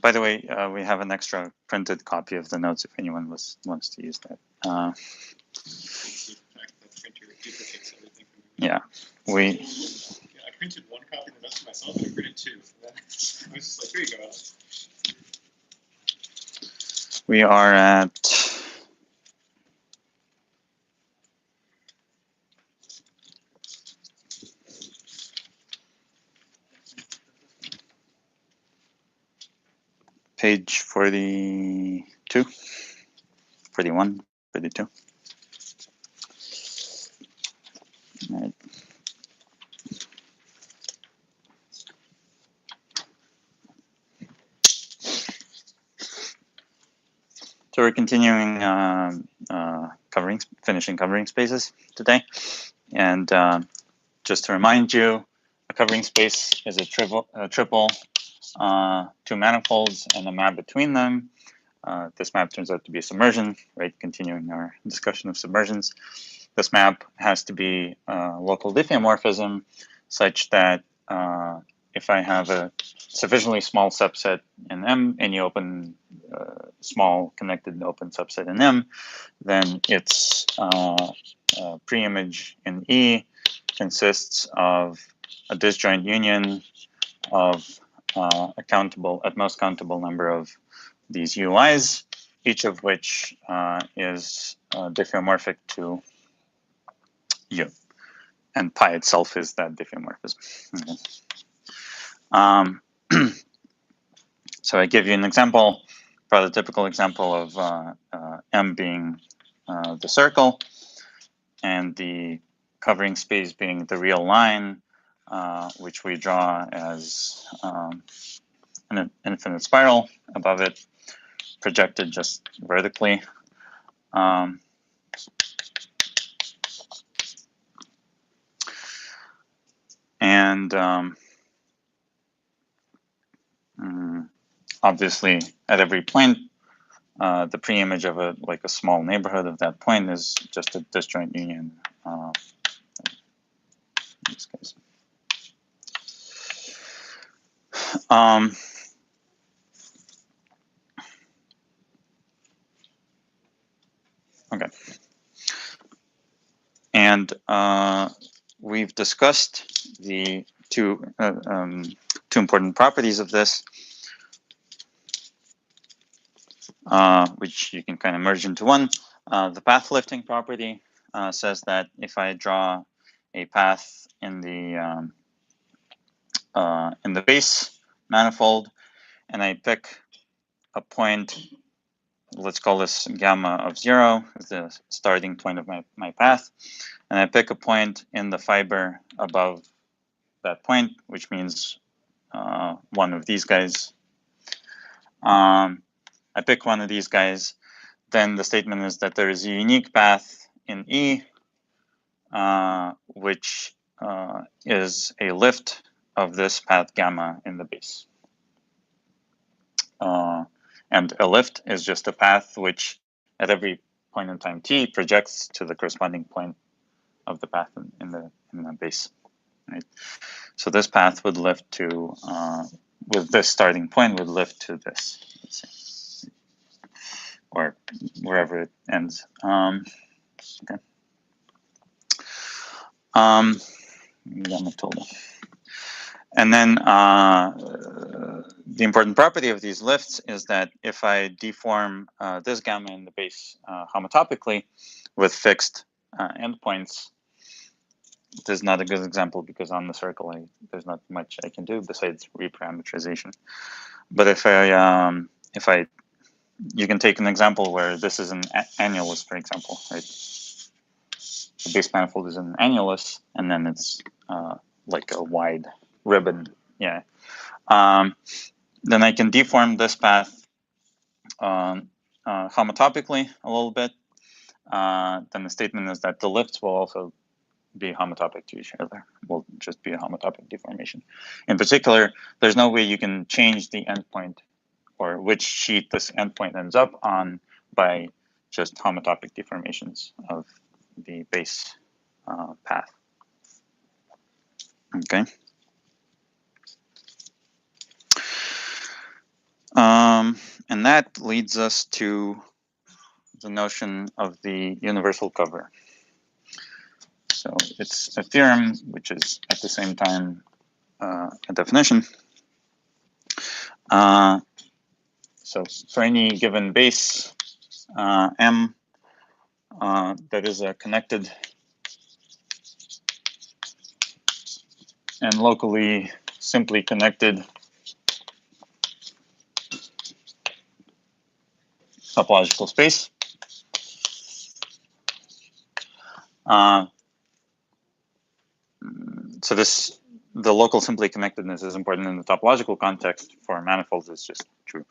By the way, we have an extra printed copy of the notes if anyone wants to use that. Yeah, I printed one copy of the notes myself, and I printed two. I was just like, here you go. We are at page 42, 41, 42. All right. So we're continuing finishing covering spaces today. And just to remind you, a covering space is a triple, two manifolds and a map between them. This map turns out to be a submersion, right? Continuing our discussion of submersions. This map has to be local diffeomorphism such that if I have a sufficiently small subset in M and you open small connected open subset in M, then its preimage in E consists of a disjoint union of at most countable number of these UIs, each of which is diffeomorphic to U. And pi itself is that diffeomorphism. Okay. So I give you an example, prototypical example of M being the circle and the covering space being the real line, which we draw as an infinite spiral above it, projected just vertically. Obviously, at every point, the preimage of a small neighborhood of that point is just a disjoint union. In this case. Okay. And we've discussed the two important properties of this, which you can kind of merge into one. The path lifting property says that if I draw a path in the base manifold and I pick a point, let's call this gamma of 0 as the starting point of my path, and I pick a point in the fiber above that point, which means one of these guys. I pick one of these guys, then the statement is that there is a unique path in E, which is a lift of this path gamma in the base. And a lift is just a path which at every point in time t projects to the corresponding point of the path in the base. Right? So this path would lift to, with this starting point, would lift to this, let's say, or wherever it ends. Okay. Gamma total. And then the important property of these lifts is that if I deform this gamma in the base homotopically with fixed endpoints, this is not a good example because on the circle there's not much I can do besides reparameterization. But if you can take an example where this is an annulus, for example, right? The base manifold is an annulus, and then it's like a wide ribbon, yeah. Then I can deform this path homotopically a little bit. Then the statement is that the lifts will also be homotopic to each other. Will just be a homotopic deformation. In particular, there's no way you can change the endpoint or which sheet this endpoint ends up on by just homotopic deformations of the base path. Okay. And that leads us to the notion of the universal cover. So it's a theorem which is at the same time a definition. So for any given base M that is a connected and locally simply connected topological space. So the local simply connectedness is important in the topological context. For manifolds, it's just true.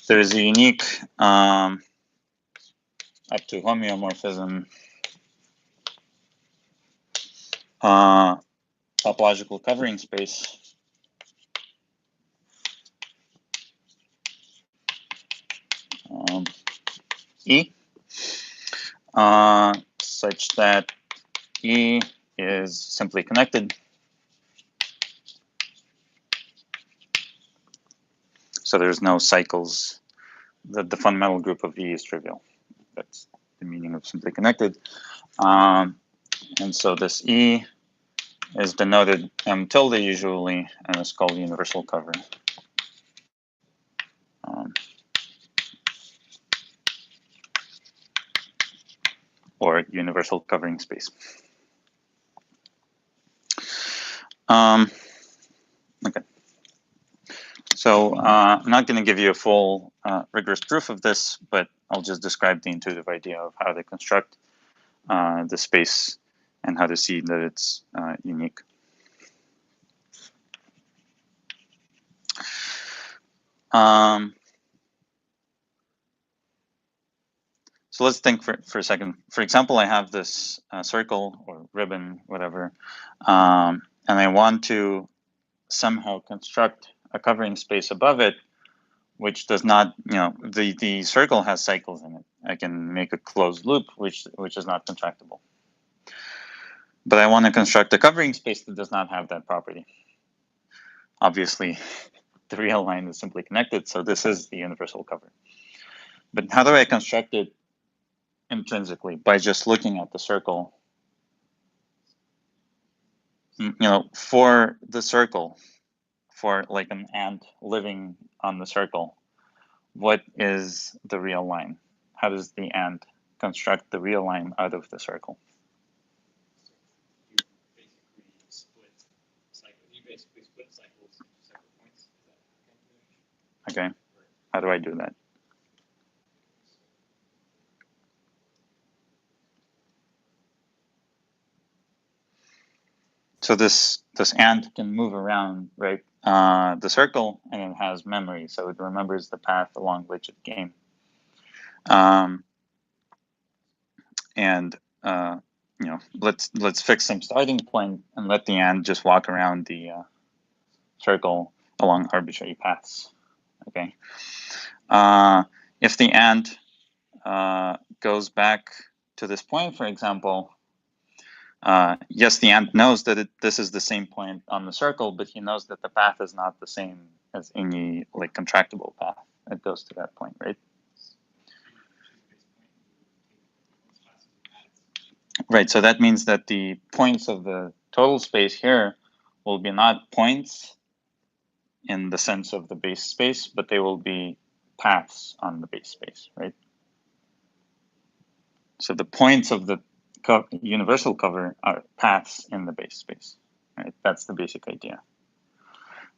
There's a unique up to homeomorphism topological covering space E, such that E is simply connected. So there's no cycles. The fundamental group of E is trivial. That's the meaning of simply connected. And so this E is denoted M tilde usually, and is called universal cover. Or universal covering space. Okay. So I'm not going to give you a full rigorous proof of this, but I'll just describe the intuitive idea of how to construct the space and how to see that it's unique. So let's think for a second. For example, I have this circle or ribbon, whatever, and I want to somehow construct a covering space above it, which does not, the circle has cycles in it. I can make a closed loop, which is not contractible. But I want to construct a covering space that does not have that property. Obviously, the real line is simply connected, so this is the universal cover. But how do I construct it intrinsically? By just looking at the circle. For the circle, for like an ant living on the circle, what is the real line? How does the ant construct the real line out of the circle? You basically split cycles into separate points. Okay. How do I do that? So this ant can move around, right? The circle, and it has memory, so it remembers the path along which it came. And let's fix some starting point and let the ant just walk around the circle along arbitrary paths. Okay. If the ant goes back to this point, for example, yes, the ant knows that this is the same point on the circle, but he knows that the path is not the same as any like contractible path that goes to that point, right? Right, so that means that the points of the total space here will be not points in the sense of the base space, but they will be paths on the base space, right? So the points of the universal cover are paths in the base space, right? That's the basic idea.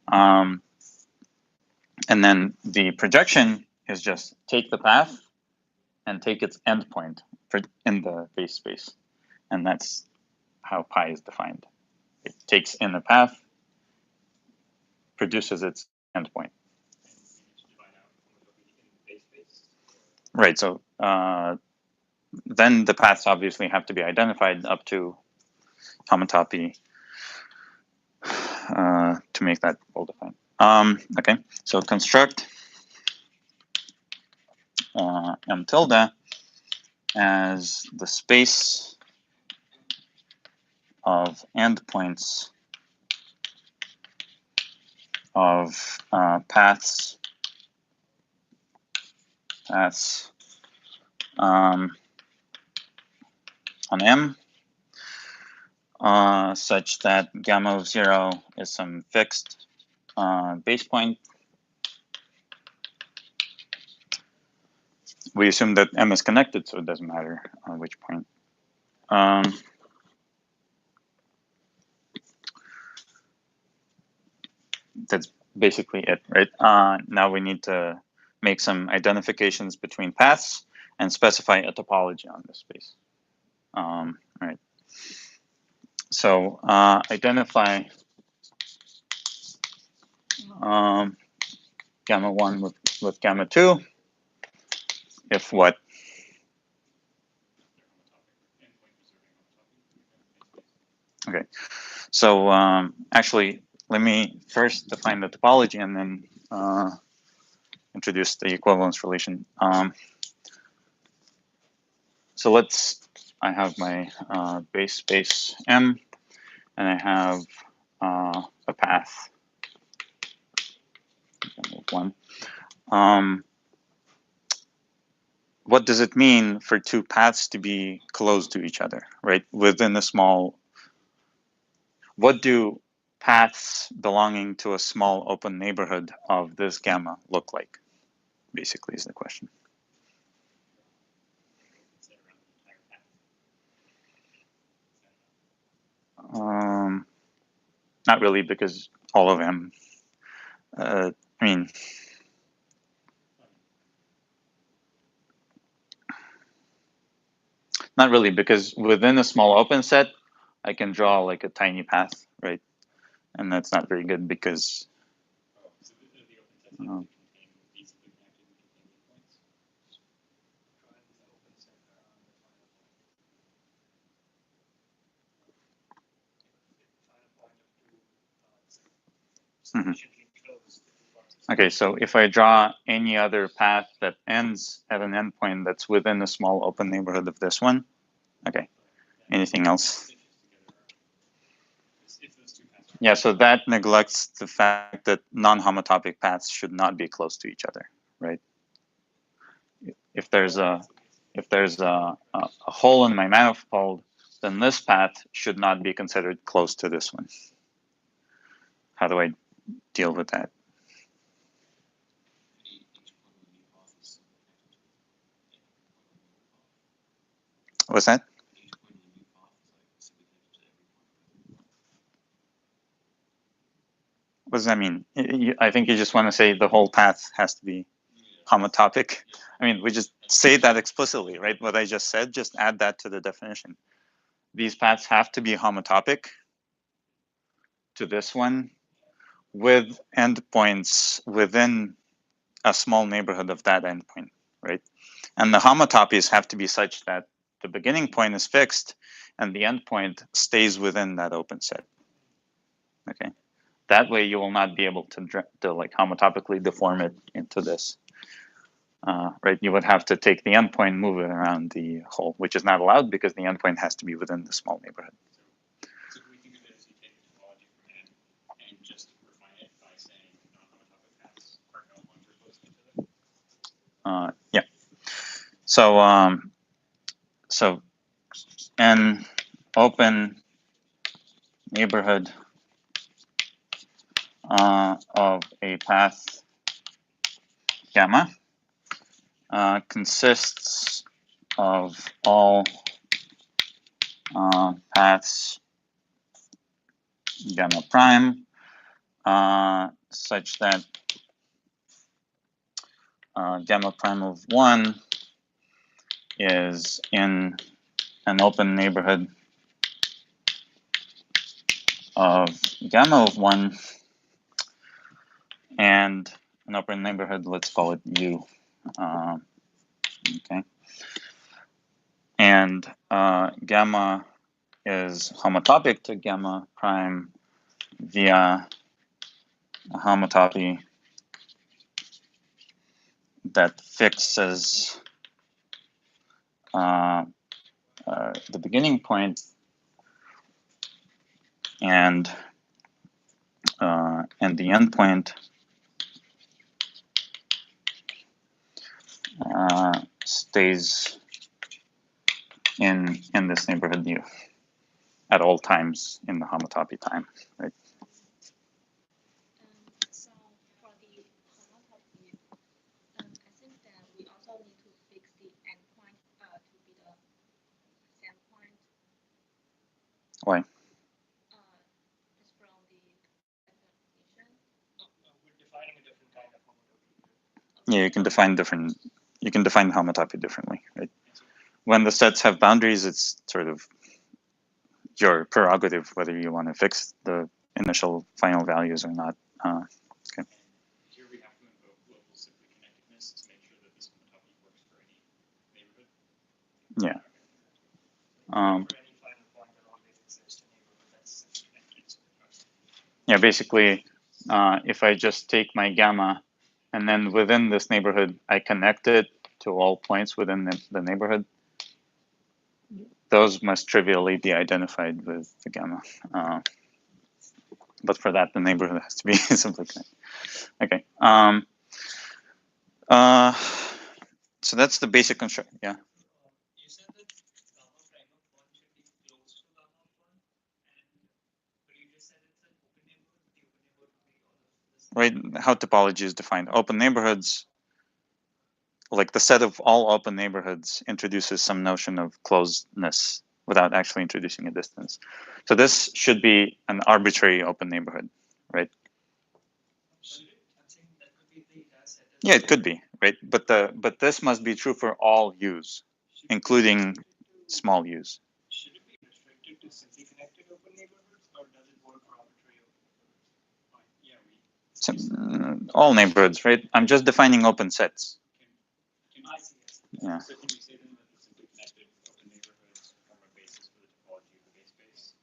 And then the projection is just take the path and take its endpoint in the base space. And that's how pi is defined. It takes in the path, produces its endpoint. Right, so then the paths obviously have to be identified up to homotopy to make that well defined. Okay, so construct M tilde as the space of endpoints of paths on M such that gamma of 0 is some fixed base point. We assume that M is connected, so it doesn't matter which point. That's basically it, right? Now we need to make some identifications between paths and specify a topology on this space. All right. So identify gamma 1 with gamma 2 if what? Okay. So actually, let me first define the topology and then introduce the equivalence relation. So I have my base space M, and I have a path, one. What does it mean for two paths to be close to each other, right? Within a small, what do paths belonging to a small open neighborhood of this gamma look like? Basically, is the question. Not really, because all of them. I mean, not really, because within a small open set, I can draw like a tiny path, right? And that's not very good because. Mm-hmm. Okay, so if I draw any other path that ends at an endpoint that's within a small open neighborhood of this one, okay. Anything else? Yeah, so that neglects the fact that non-homotopic paths should not be close to each other, right? If there's a hole in my manifold, then this path should not be considered close to this one. How do I deal with that? What's that? What does that mean? I think you just want to say the whole path has to be homotopic. I mean, we just say that explicitly, right? What I just said, just add that to the definition. These paths have to be homotopic to this one with endpoints within a small neighborhood of that endpoint, right? And the homotopies have to be such that the beginning point is fixed and the endpoint stays within that open set. Okay. That way you will not be able to like homotopically deform it into this. Right, you would have to take the endpoint, move it around the hole, which is not allowed because the endpoint has to be within the small neighborhood. So can we think of it as you take the topology from M and just refine it by saying non-homotopic paths are no longer close to each other? Yeah. So an open neighborhood of a path gamma consists of all paths gamma prime such that gamma prime of 1 is in an open neighborhood of gamma of 1 and an open neighborhood, let's call it U. Okay. and gamma is homotopic to gamma prime via a homotopy that fixes the beginning point and the end point stays in this neighborhood U at all times in the homotopy time, right? So for the homotopy, I think that we also need to fix the endpoint to be the same point. Why? It's from the definition. We're defining a different kind of homotopy. Yeah, you can define different. You can define homotopy differently, right? When the sets have boundaries, it's sort of your prerogative whether you want to fix the initial final values or not. Okay. Here we have to invoke local simply connectedness to make sure that this homotopy works for any neighborhood. Yeah. For any final point that always exists in a neighborhood that's simply connected. Yeah, basically, if I just take my gamma and then within this neighborhood, I connect it to all points within the neighborhood, those must trivially be identified with the gamma. But for that, the neighborhood has to be simply connected. Okay. So that's the basic construction. Yeah. You said that gamma prime of 1 should be close to gamma of 1, but you just said it's an open neighborhood. The open neighborhood would be all of this. Right. How topology is defined. Open neighborhoods, like the set of all open neighborhoods, introduces some notion of closedness without actually introducing a distance. So this should be an arbitrary open neighborhood, right? Should it? I'm saying that could be the entire set. Yeah, it could be, right? But this must be true for all U's, including small U's. Should it be restricted to simply connected open neighborhoods, or does it work for arbitrary open neighborhoods? Fine. Yeah, All neighborhoods, right? I'm just defining open sets. I see. Yeah. So can we say then that the simply connected open neighborhoods form a basis for the topology of the base space,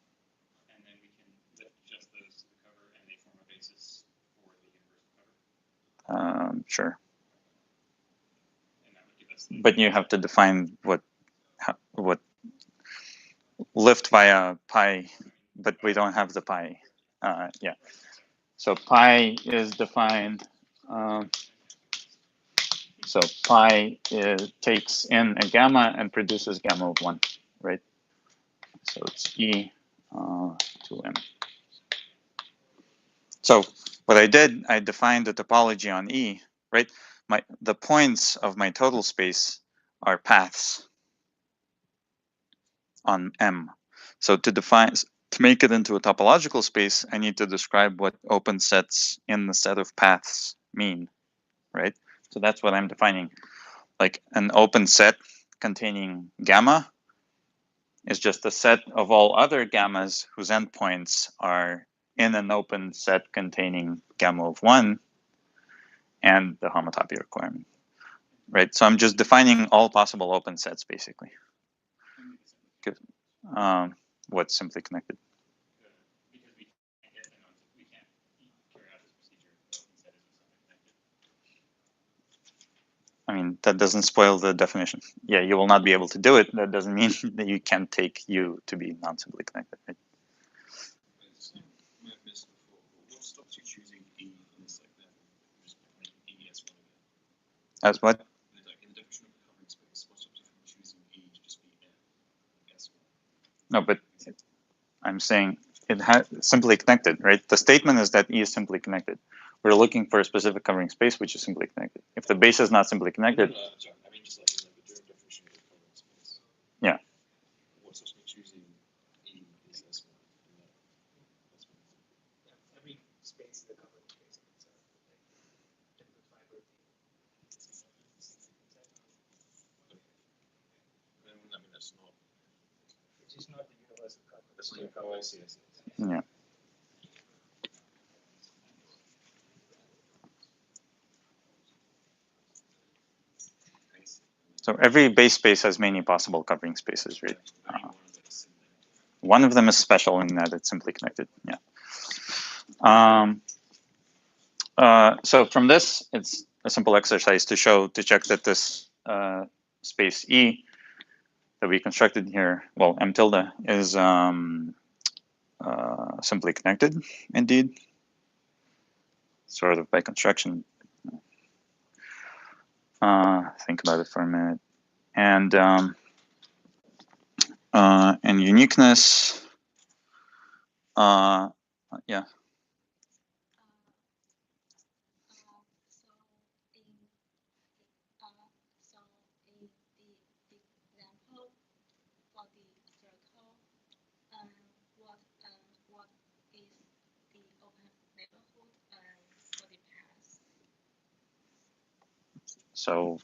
and then we can lift just those to the cover, and they form a basis for the universal cover? Sure. And that would give us. But you have to define what lift via pi, but we don't have the pi. Yeah. So pi is defined. So pi takes in a gamma and produces gamma of 1, right? So it's E to M. So what I did, I defined the topology on E, right? The points of my total space are paths on M. So to make it into a topological space, I need to describe what open sets in the set of paths mean, right? So that's what I'm defining. Like an open set containing gamma is just a set of all other gammas whose endpoints are in an open set containing gamma of 1 and the homotopy requirement, right? So I'm just defining all possible open sets, basically. What's simply connected? Because we can't carry out this procedure if the open set isn't simply connected. I mean, that doesn't spoil the definition. Yeah, you will not be able to do it. That doesn't mean that you can't take U to be non-simply connected, right? What stops you choosing E in this like then? Just E as one again. As what? Like in the definition of a covering space, what stops you from choosing E to just be N? Guess what? No, but I'm saying it has simply connected, right? The statement is that E is simply connected. We're looking for a specific covering space which is simply connected. If the base is not simply connected, Sorry, I mean just like in the during definition of a covering space. yeah. What stops me choosing E is S1? Every space is a covering space of itself. Like typical fiber. I mean that's not. It's just not the universal cover. That's not. Oh, I see. Yeah. So every base space has many possible covering spaces, right? Only one of those. One of them is special in that it's simply connected. Yeah. So from this, it's a simple exercise to check that this space E that we constructed here, well, M tilde, is simply connected, indeed, sort of by construction. Think about it for a minute. And uniqueness, yeah. So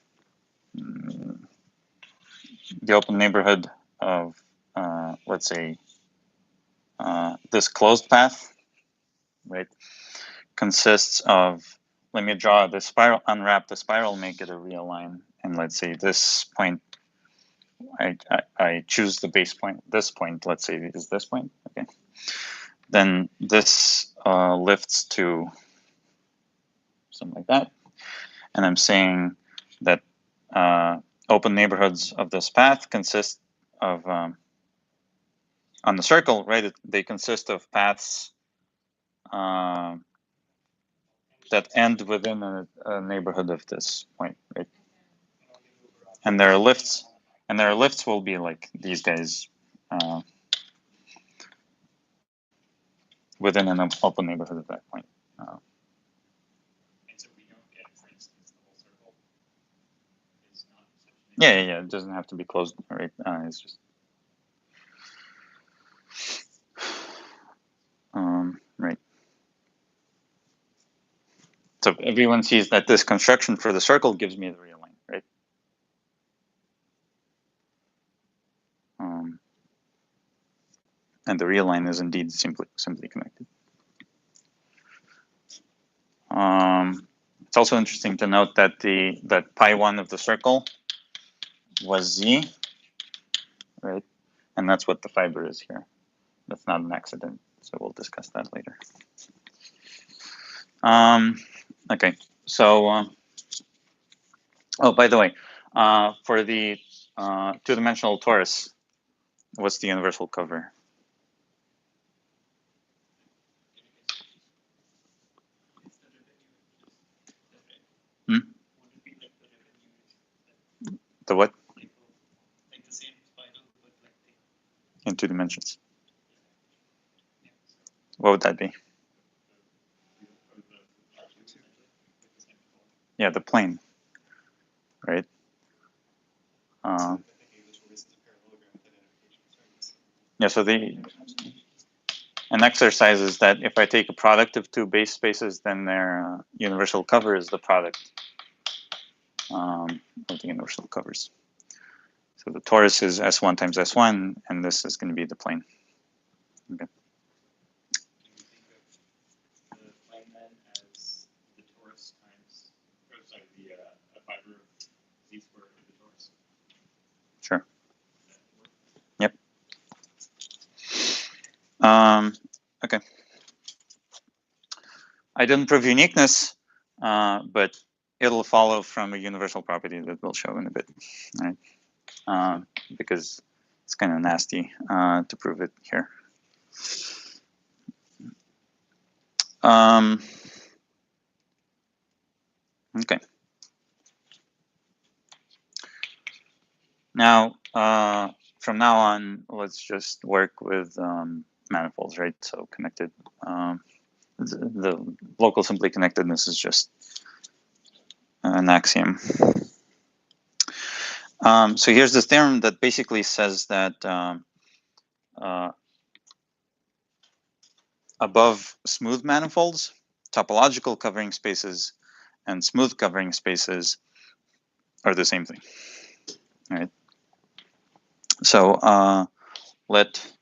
the open neighborhood of, let's say, this closed path, right, consists of, let me draw the spiral, unwrap the spiral, make it a real line. And let's say this point, I choose the base point, this point, let's say is this point, okay. Then this lifts to something like that. And I'm saying that open neighborhoods of this path consist of, on the circle, right, they consist of paths that end within a neighborhood of this point, right? And there are lifts, will be like these guys within an open neighborhood of that point. And so we don't get, for instance, the whole circle is not such an Yeah. It doesn't have to be closed, right? It's just right. So everyone sees that this construction for the circle gives me the real line, right? And the real line is indeed simply connected. It's also interesting to note that that pi1 of the circle was z, right? And that's what the fiber is here. That's not an accident, so we'll discuss that later. Okay, so oh, by the way, for the two-dimensional torus, what's the universal cover? The what? like the same spiral, but like In 2 dimensions. What would that be? Yeah, the plane, right? Yeah, so an exercise is that if I take a product of two base spaces, then their universal cover is the product of the universal covers. So the torus is S1 times S1, and this is going to be the plane. Okay. the plane then as the torus times, or sorry, the a fiber of z squared for the torus. Sure. Does that work? Yep. Okay. I didn't prove uniqueness, but it'll follow from a universal property that we'll show in a bit, right? Because it's kind of nasty to prove it here. Okay. Now, from now on, let's just work with manifolds, right? So connected. The local simply connectedness is just an axiom. So here's this theorem that basically says that above smooth manifolds, topological covering spaces and smooth covering spaces are the same thing, right? So let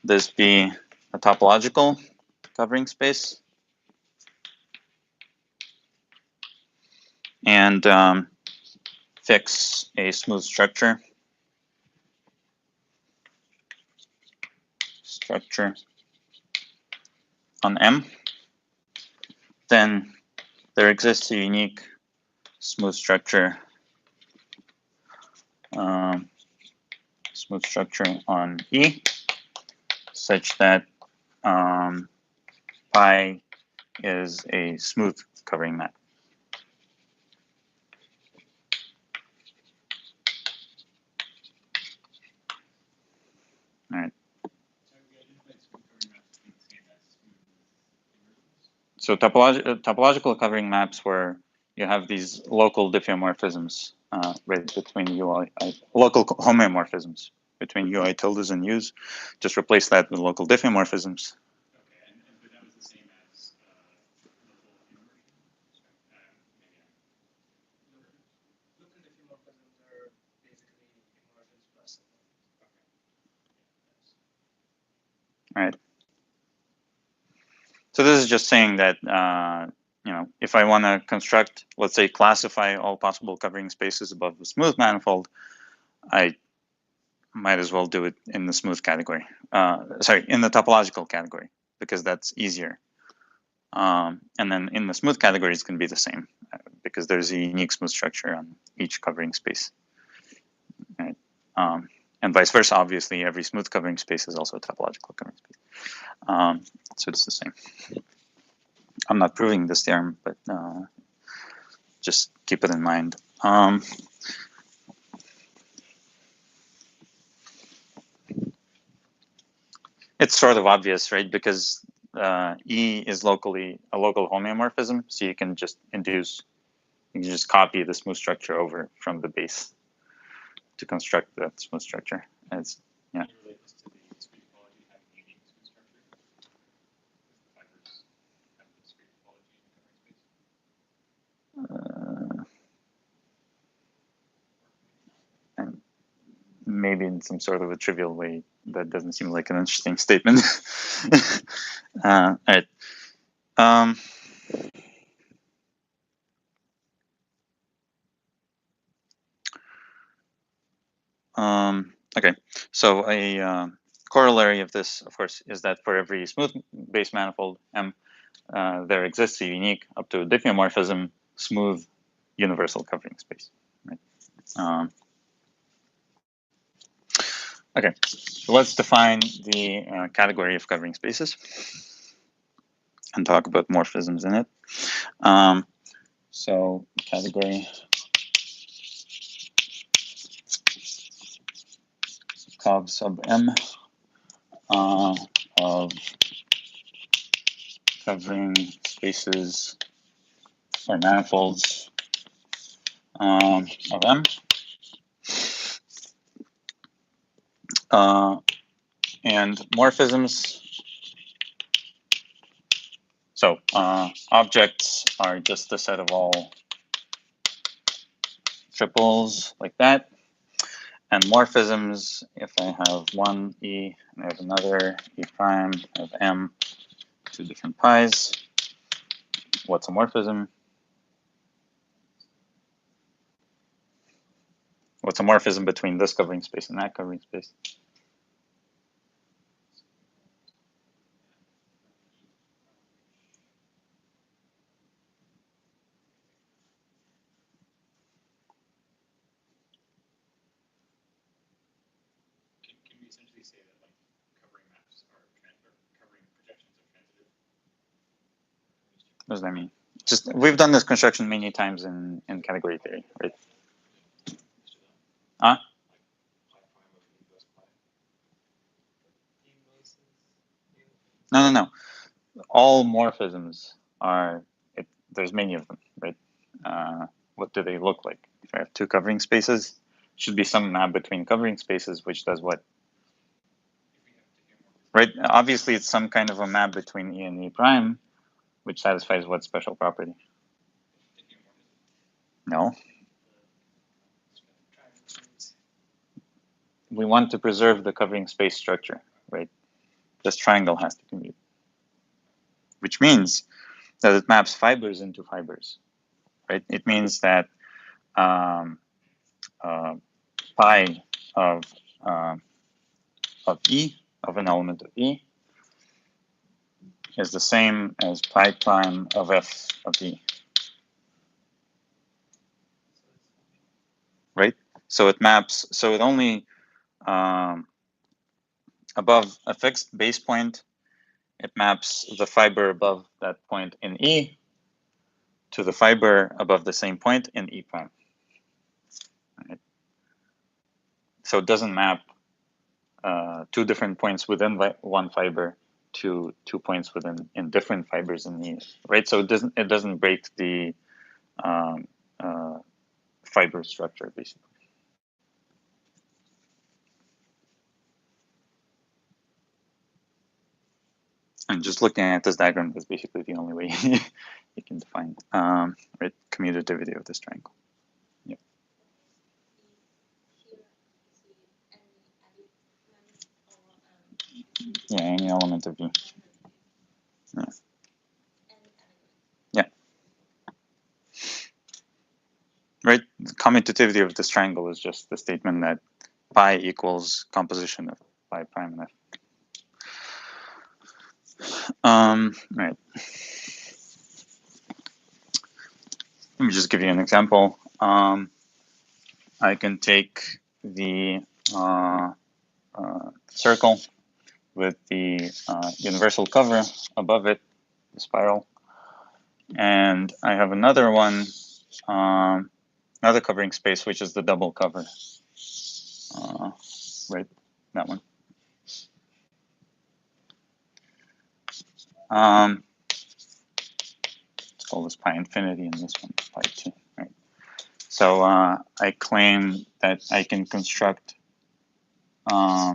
this be a topological covering space. and fix a smooth structure on M, then there exists a unique smooth structure on E, such that pi is a smooth covering map. All right. So topological covering maps where you have these local diffeomorphisms right between UI, local homeomorphisms between UI tildes and U's. Just replace that with local diffeomorphisms. Okay, but that was the same as local diffeomorphisms are basically emergence plus. All right. So this is just saying that if I want to construct, let's say, classify all possible covering spaces above the smooth manifold, I might as well do it in the smooth category. In the topological category, because that's easier. And then in the smooth category, it's going to be the same because there's a unique smooth structure on each covering space. Right? And vice versa, obviously, every smooth covering space is also a topological covering space. So it's the same. I'm not proving this theorem, but just keep it in mind. It's sort of obvious, right? Because E is locally a local homeomorphism, so you can just copy the smooth structure over from the base to construct that smooth structure. And it's, yeah. Can you relate this to the discrete topology having unique smooth structure? The fibers have the discrete topology in the covering space? And maybe in some sort of a trivial way, that doesn't seem like an interesting statement. All right. Okay, so a corollary of this, of course, is that for every smooth base manifold M, there exists a unique up to diffeomorphism smooth universal covering space. Right? Okay, so let's define the category of covering spaces and talk about morphisms in it. So category cov sub M of covering spaces or manifolds of M. And morphisms. So objects are just a set of all triples like that. And morphisms, if I have one E and I have another E prime of M, two different pi's, what's a morphism? What's a morphism between this covering space and that covering space? Can we essentially say that like covering maps are covering projections are transitive? What does that mean? Just we've done this construction many times in category theory, right? Huh? No. All morphisms are, there's many of them, right? What do they look like? If I have two covering spaces, should be some map between covering spaces, which does what? Right? Obviously, it's some kind of a map between E and E prime, which satisfies what special property? No. We want to preserve the covering space structure, right? This triangle has to commute, which means that it maps fibers into fibers, right? It means that pi of E, of an element of E, is the same as pi prime of F of E, right? So it maps, so it only, above a fixed base point, it maps the fiber above that point in E to the fiber above the same point in E prime. Right? So it doesn't map two different points within one fiber to 2 points within in different fibers in E, right? So it doesn't break the fiber structure basically. And just looking at this diagram is basically the only way you can define right, commutativity of this triangle. Yeah. Yeah, any element of E. Yeah. Yeah. Right. The commutativity of this triangle is just the statement that pi equals composition of pi prime and F. Right. Let me just give you an example. I can take the circle with the universal cover above it, the spiral, and I have another one, another covering space, which is the double cover. Right, that one. Let's call this pi infinity, and this one pi 2. Right. So I claim that I can construct a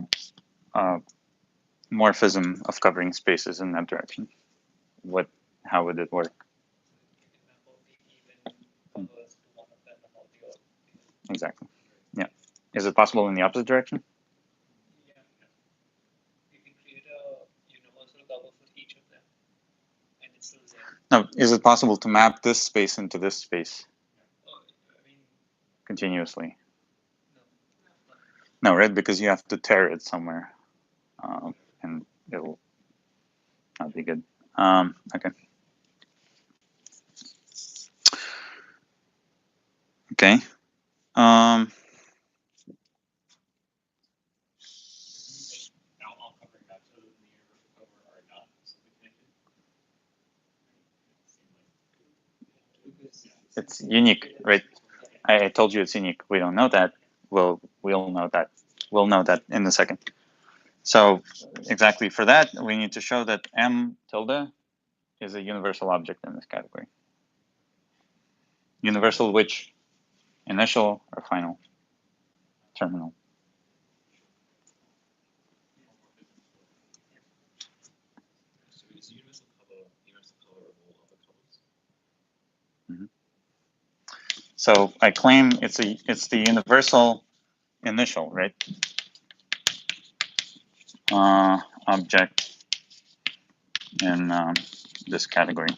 morphism of covering spaces in that direction. How would it work? Exactly. Yeah. Is it possible in the opposite direction? Yeah. You can create a universal cover for each of them, and it's still there. No. Is it possible to map this space into this space? I mean, continuously? no. No, right? Because you have to tear it somewhere, and it'll not be good. Okay. Okay. All covering maps other than the universal cover are not simply connected? It's unique, right? I told you it's unique. We don't know that. We'll know that. We'll know that in a second. So exactly for that, we need to show that M tilde is a universal object in this category. Universal which? Initial or final? Terminal. So is universal cover of all other covers? So I claim it's the universal initial, right? Object in this category.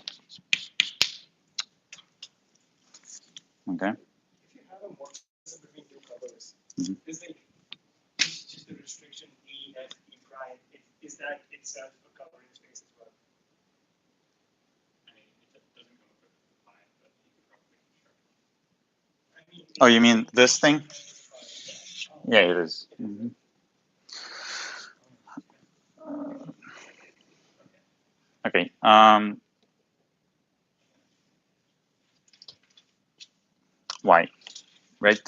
Okay. If you have a morphism between two covers, Mhm. is like just the restriction E F E prime. Is that itself a covering space as well? I mean, it doesn't come equipped with pi, but you could probably construct it. I mean, Oh, you mean this thing? Yeah. Yeah, it is. Mm-hmm. Okay. Why? Right.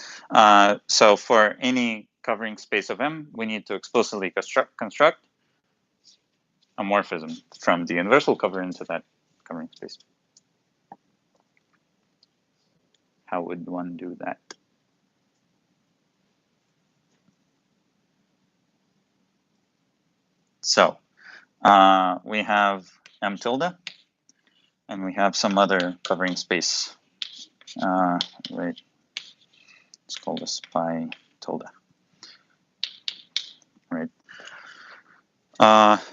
So for any covering space of M, we need to explicitly construct a morphism from the universal cover into that covering space. How would one do that? So we have M tilde, and we have some other covering space. Right. Let's call this pi tilde. Right.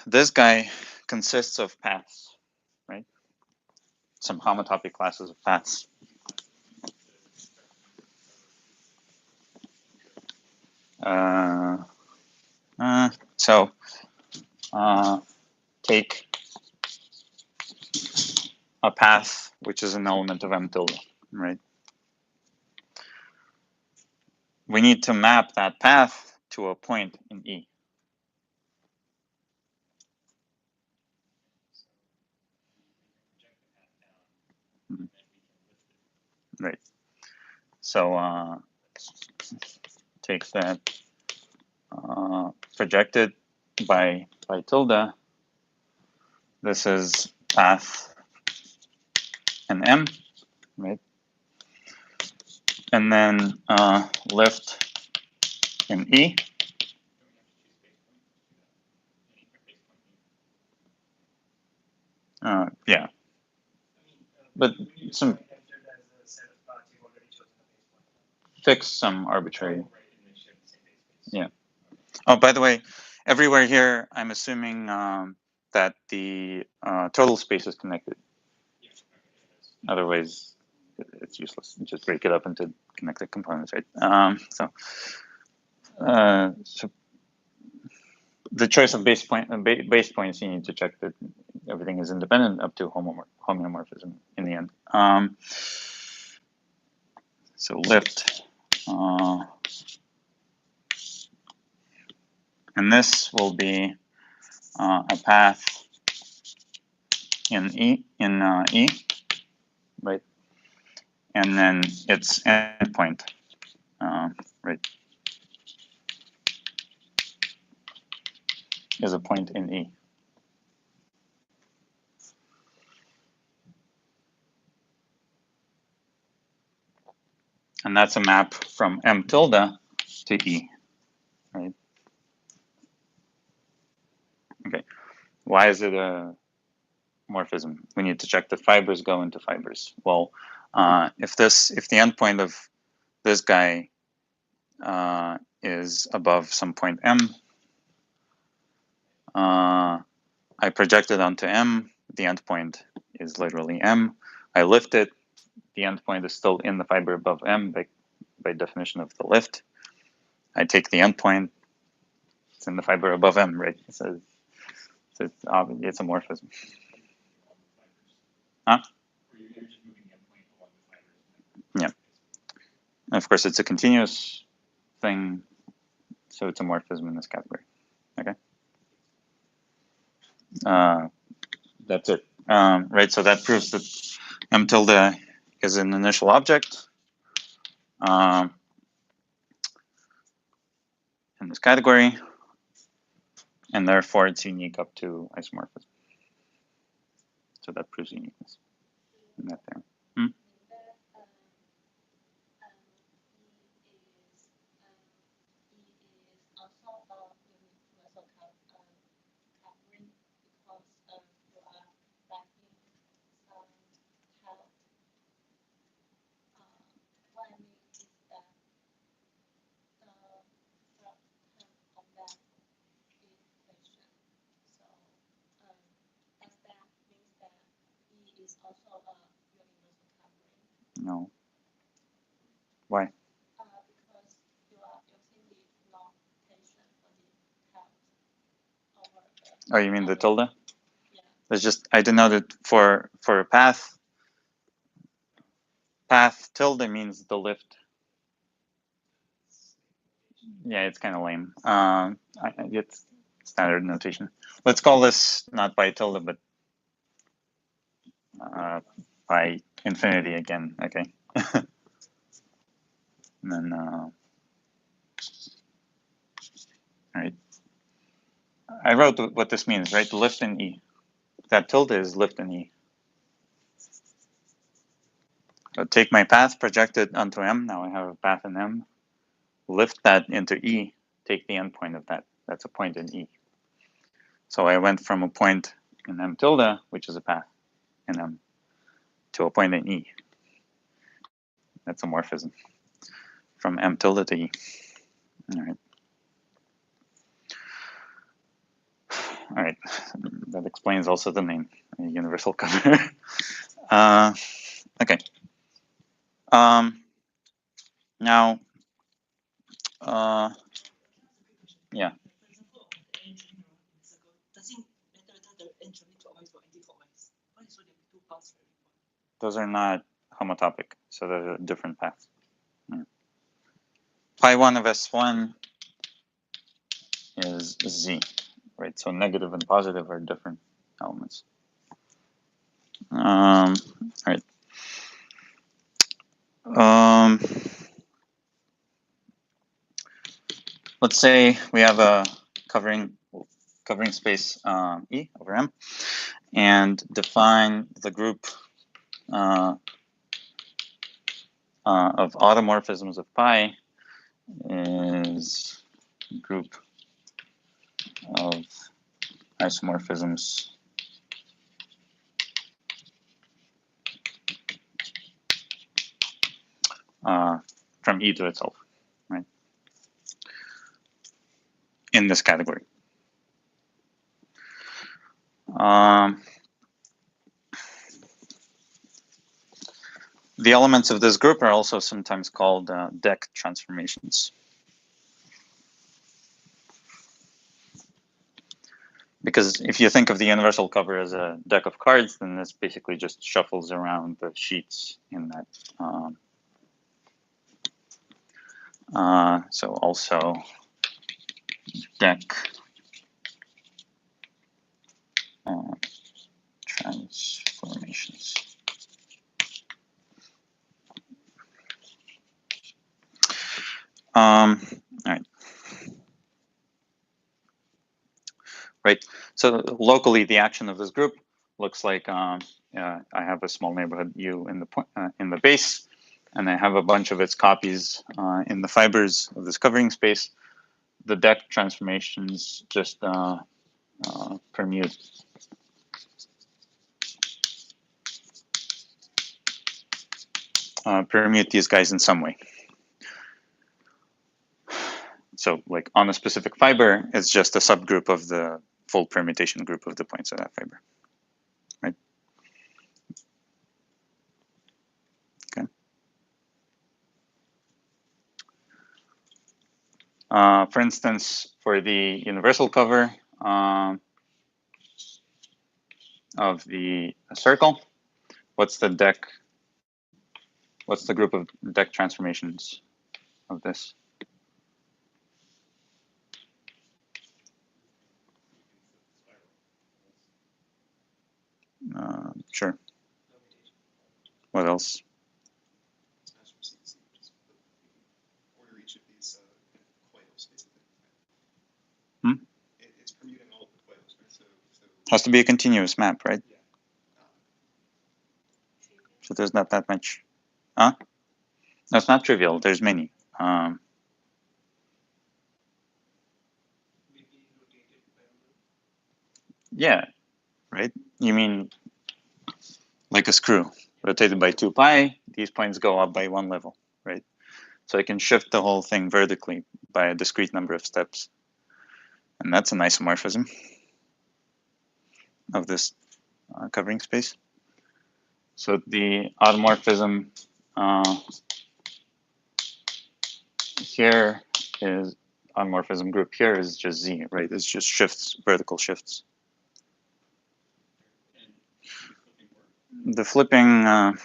This guy consists of paths, right? Some homotopy classes of paths. So take a path which is an element of M tilde, right? We need to map that path to a point in E. Right. So take that projected by tilde. This is path and M, right? And then lift in E. Yeah, but some fix some arbitrary. Yeah. Oh, by the way, everywhere here, I'm assuming that the total space is connected. Otherwise, it's useless. Just break it up into connected components, right? So the choice of base points, you need to check that everything is independent up to homeomorphism in the end. So lift, and this will be a path in E, right? And then its endpoint, right, is a point in E. And that's a map from M tilde to E, right? Okay, why is it a morphism? We need to check that fibers go into fibers. Well, if the endpoint of this guy is above some point M, I project it onto M, the endpoint is literally M. I lift it, the endpoint is still in the fiber above M by definition of the lift. I take the endpoint, it's in the fiber above M, right? So it's a morphism. Huh? Yeah. And of course, it's a continuous thing, so it's a morphism in this category. Okay. That's it. Right. So that proves that M tilde is an initial object in this category, and therefore it's unique up to isomorphism. So that proves uniqueness in that theorem. No. Why? Oh, you mean the tilde? It's just I denoted for a path. Path tilde means the lift. Yeah, it's kind of lame. It's standard notation. Let's call this not by tilde, but by infinity again. Okay. And then, all right. I wrote what this means, right? Lift in E. That tilde is lift in E. So take my path, project it onto M. Now I have a path in M. Lift that into E. Take the endpoint of that. That's a point in E. So I went from a point in M tilde, which is a path in M, to a point in E. That's a morphism from M tilde to E. All right. All right. That explains also the name, universal cover. Okay. Now, Yeah. For example, the entry in the circle, doesn't matter whether the end journey clockwise or anti-clockwise. Why? So there are two paths for every point. Those are not homotopic, so they're a different path. Pi1 of S1 is Z, right? So negative and positive are different elements. All right. Let's say we have a covering space E over M, and define the group of automorphisms of pi is a group of isomorphisms from E to itself, right? In this category. The elements of this group are also sometimes called deck transformations. Because if you think of the universal cover as a deck of cards, then this basically just shuffles around the sheets in that. So also deck transformations. All right. Right. So locally, the action of this group looks like I have a small neighborhood U in the base, and I have a bunch of its copies in the fibers of this covering space. The deck transformations just permute these guys in some way. So like on a specific fiber, it's just a subgroup of the full permutation group of the points of that fiber, right? Okay. For instance, for the universal cover of the circle, what's the deck? What's the group of deck transformations of this? Sure. What else? Order each of these coils, basically. Hmm? It's permuting all of the coils, right? So has to be a continuous map, right? Yeah. So there's not that much. Huh? That's not trivial. There's many. Yeah, right? You mean like a screw rotated by 2 pi, these points go up by 1 level, right? So I can shift the whole thing vertically by a discrete number of steps. And that's an isomorphism of this covering space. So the automorphism here is, automorphism group here is just Z, right? It's just shifts, vertical shifts. The flipping, no.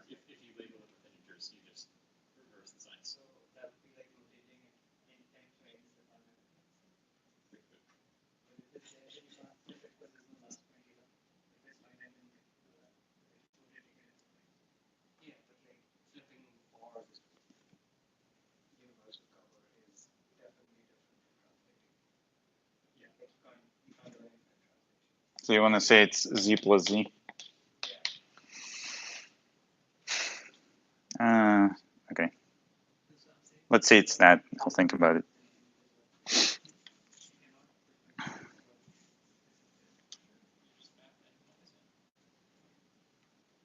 If you label it with integers, you just reverse the sign. So that would be like rotating it anytime frames the fundamental. But if it's there, then you can't flip it because there's no last point here. If it's finite, then you can do that. It's rotating it. Yeah, but like flipping for universal cover is definitely different from translating. Yeah, like you can't do anything translation. So you want to say it's Z plus Z? Okay. Let's say it's that. I'll think about it.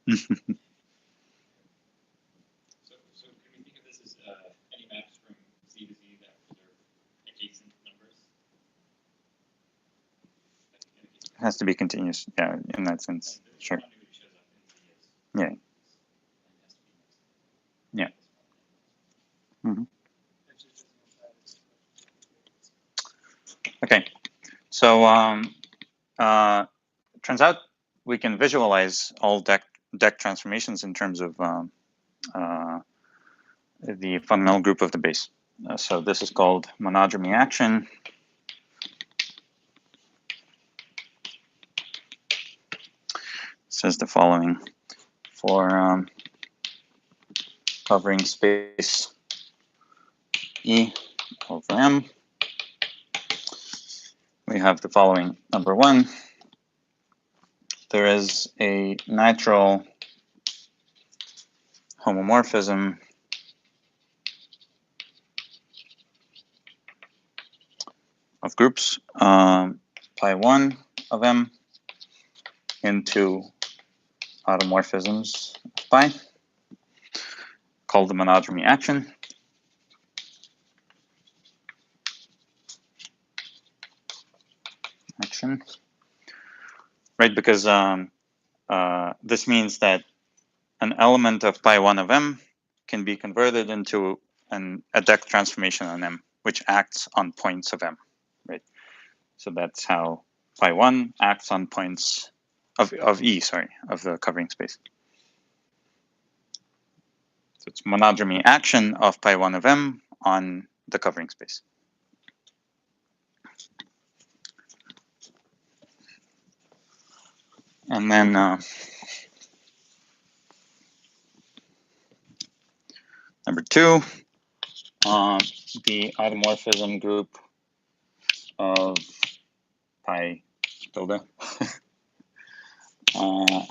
So can we think of this as any maps from Z to Z that preserve adjacent numbers? has to be continuous. Yeah, in that sense. And the Sure. continuity shows up in the Yeah. and has to be Yeah. Hmm. Okay. So turns out we can visualize all deck transformations in terms of the fundamental group of the base. So this is called monodromy action. It says the following: for covering space E over M, we have the following. Number one, there is a natural homomorphism of groups pi1 of M into automorphisms of pi, called the monodromy action. Right? Because this means that an element of pi1 of M can be converted into a deck transformation on M, which acts on points of M, right? So that's how pi1 acts on points of E, sorry, of the covering space. So it's monodromy action of pi1 of M on the covering space. And then number two, the automorphism group of pi tilde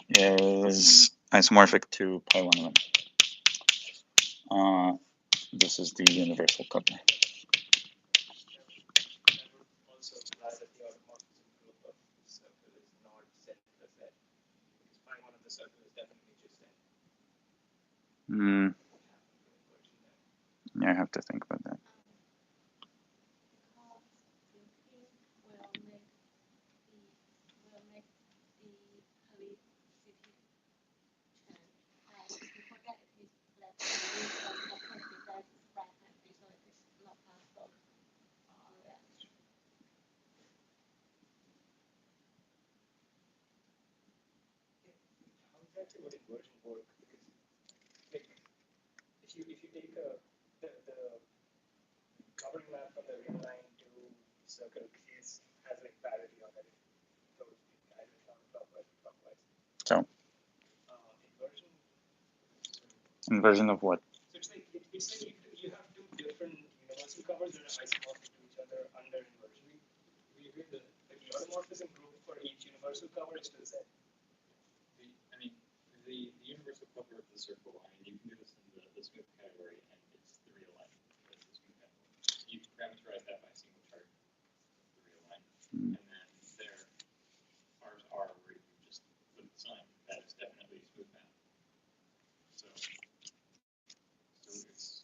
is isomorphic to pi1 of M. This is the universal cover. That would also imply that the automorphism group of the circle is not Z plus Z. Because pi one of the circle is definitely just Z. Yeah, I have to think about that. How exactly would inversion work? Because like, if you take the covering map from the real line to the circle has like parity on it. So either counterclockwise or clockwise. So Inversion. inversion of what? So it's like you have two different universal covers that are isomorphic to each other under inversion. We agree that the automorphism group for each universal cover is still Z. the universal cover of the circle. I mean, you can do this in the smooth category, and it's the real line. That's the smooth category. You can parameterize that by a single chart, the real line, and then there, ours are where you just put the sign. That is definitely a smooth map. So it's.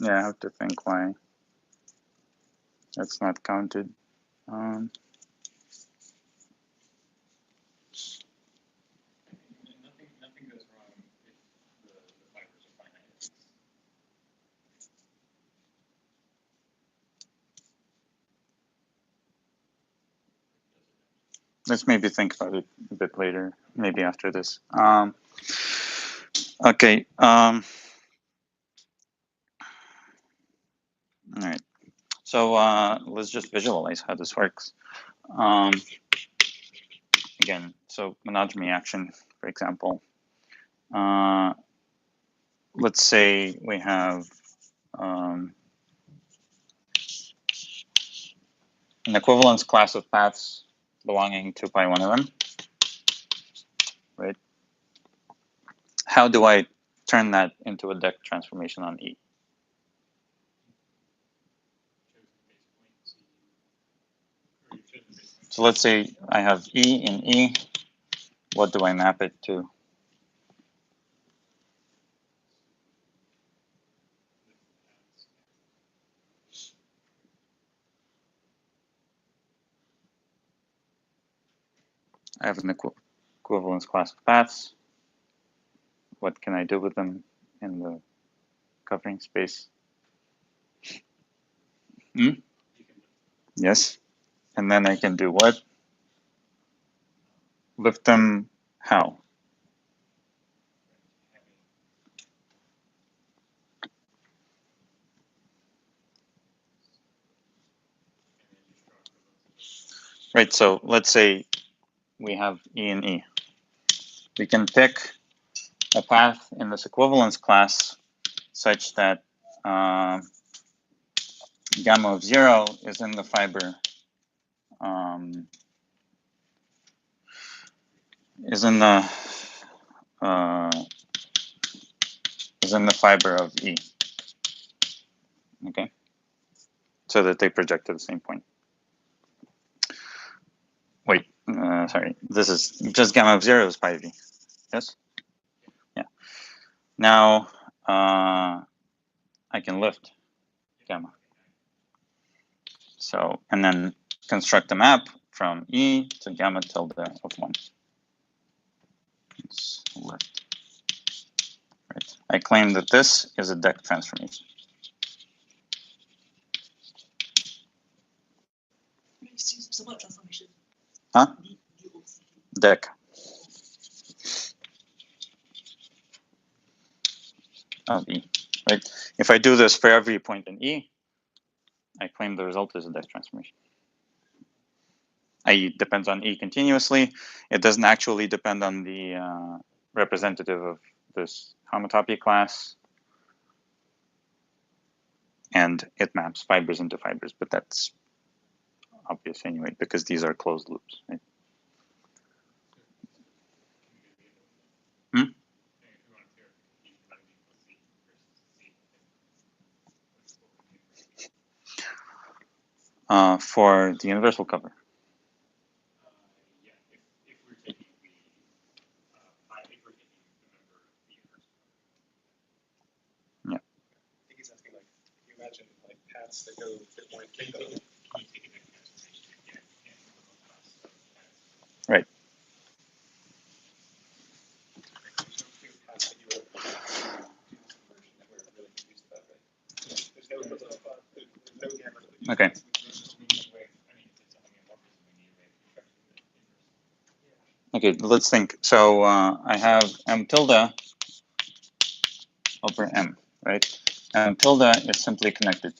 Yeah, I have to think why that's not counted. Nothing goes wrong if the fibers are finite. Let's maybe think about it a bit later, maybe after this. Okay. All right. So let's just visualize how this works. Again, so monodromy action, for example. Let's say we have an equivalence class of paths belonging to pi1 of M, right? How do I turn that into a deck transformation on E? So let's say I have E in E. What do I map it to? I have an equivalence class of paths. What can I do with them in the covering space? Yes. And then I can do what? Lift them how? Right, so let's say we have E and E. We can pick a path in this equivalence class such that gamma of 0 is in the fiber is in the fiber of E. Okay, so that they project to the same point. Wait, sorry. This is just gamma of 0 is pi v. Yes. Yeah. Now I can lift gamma. So and then construct a map from E to gamma tilde of 1. Let's lift. Right. I claim that this is a deck transformation. So what transformation? Huh? Deck. Of E. Right. If I do this for every point in E, I claim the result is a deck transformation. I.e. depends on E continuously. It doesn't actually depend on the representative of this homotopy class. And it maps fibers into fibers, but that's obvious anyway, because these are closed loops. Right? For the universal cover. Yeah, if we're taking the if we're taking the member of the universal cover. Yeah. I think he's asking, like, if you imagine like paths that go that point Can you take a deck transformation again and class of paths? Right. there's no clear path that you would do this conversion that we're really confused about, right? There's no equivalent path, there's no gamma that we Okay. Okay, let's think. So I have M tilde over M, right? M tilde is simply connected.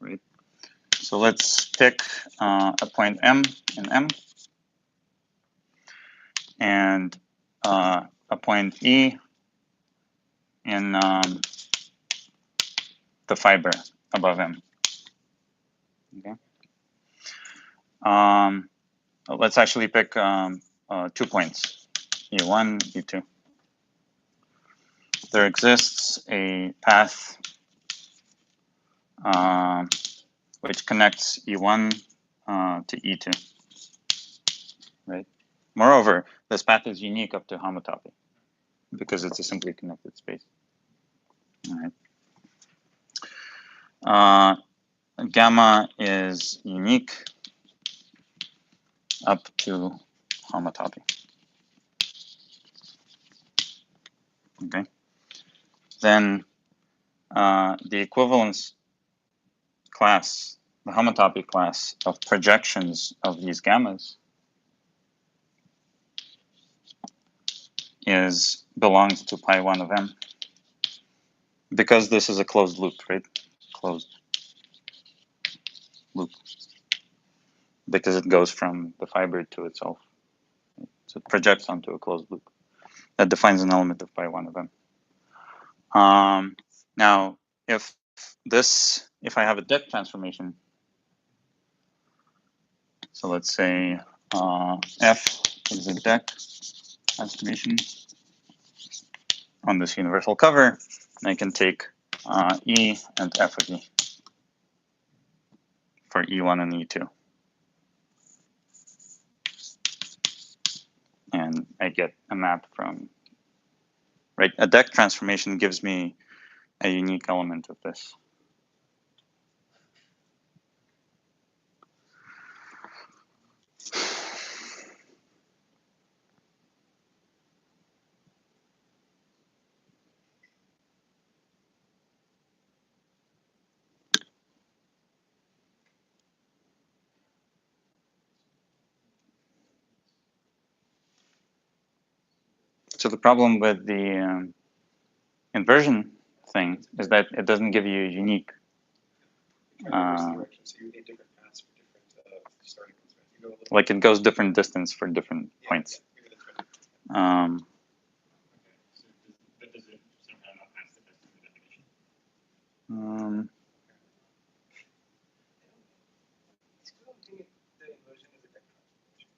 Right. So let's pick a point M in M and a point E in the fiber above M. Okay. Let's actually pick 2 points, E1, E2. There exists a path which connects E1 to E2, right? Moreover, this path is unique up to homotopy because it's a simply connected space. All right. Gamma is unique up to homotopy. Okay. Then the equivalence class, the homotopy class of projections of these gammas belongs to pi 1 of M because this is a closed loop, right? Closed loop because it goes from the fiber to itself. So it projects onto a closed loop that defines an element of pi 1 of M. Now, if I have a deck transformation, so let's say F is a deck transformation on this universal cover, and I can take E and F of E for E1 and E2. And I get a map from, right? A deck transformation gives me a unique element of this. So the problem with the inversion thing is that it doesn't give you a unique. Kind of reverse direction, so you need different paths for different starting points, right? You go a little Like it goes different distance for different yeah, points. maybe that's right. Um, Okay, so does it somehow not pass the test of the definition? um, I don't think the inversion is a tech transformation.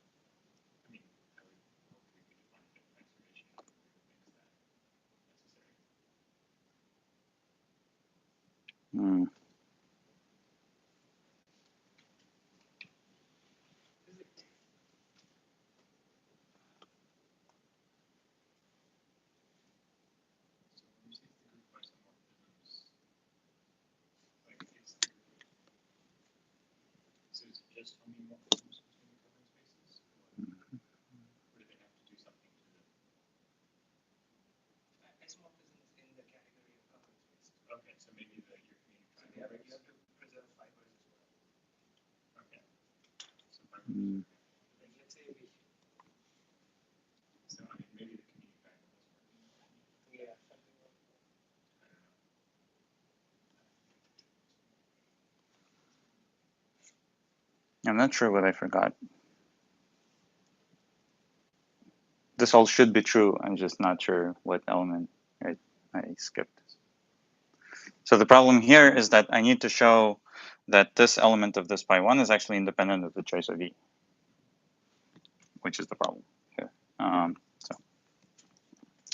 I mean, I would hope we could define a different transformation that makes that necessary. hmm. So when you say it's the group of isomorphisms, like it's so is it just homeomorphisms between the covering spaces, or do they have to do something to the? Isomorphism is in the category of covering spaces. Okay, so maybe your community So you have triangles. to preserve fibers as well. Okay. So Hmm. Like let's say we so I mean maybe the community triangle doesn't work anymore. yeah something like that. I don't know. I'm not sure what I forgot. This all should be true. I'm just not sure what element I skipped. So the problem here is that I need to show that this element of this pi1 is actually independent of the choice of E, which is the problem here. So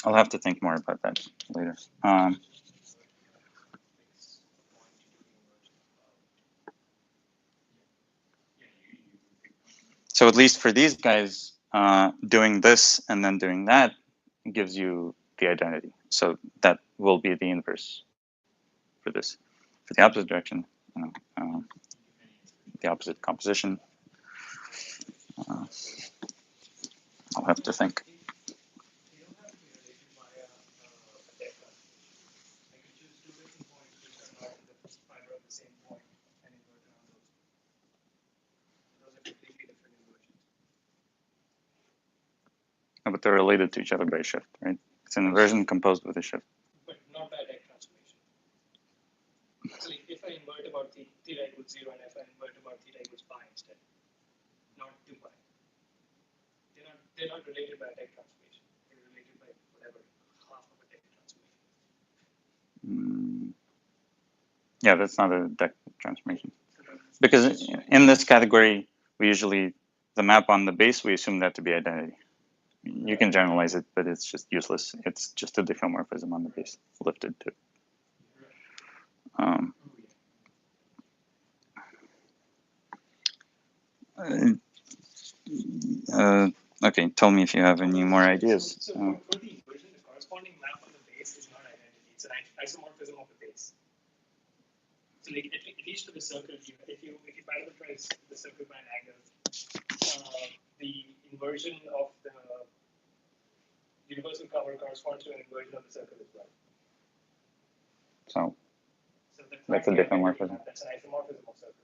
I'll have to think more about that later. So at least for these guys, doing this and then doing that gives you the identity. So that will be the inverse for this. For the opposite direction, you know, the opposite composition, I'll have to think. You don't have to be related via a deck transformation. I could choose two different points which are not in the fiber of the same point and invert around those. Those are completely different inversions. But they're related to each other by a shift, right? It's an inversion composed with a shift. But not by a deck transformation. So like if I invert about theta equals 0 and if I invert about theta equals pi instead, not 2 pi. They're not related by a deck transformation. They're related by whatever half of a deck transformation. Yeah, that's not a deck transformation. Because in this category, we usually, the map on the base, we assume that to be identity. You can generalize it, but it's just useless. It's just a diffeomorphism on the base, lifted to. Okay, tell me if you have any more ideas. So for the inversion, the corresponding map on the base is not identity. It's an isomorphism of the base. So like at least for the circle, if you parameterize the circle by an angle, the inversion of the universal cover corresponds to an inversion of the circle as well. So So the that's a diffeomorphism. That's an isomorphism of circles.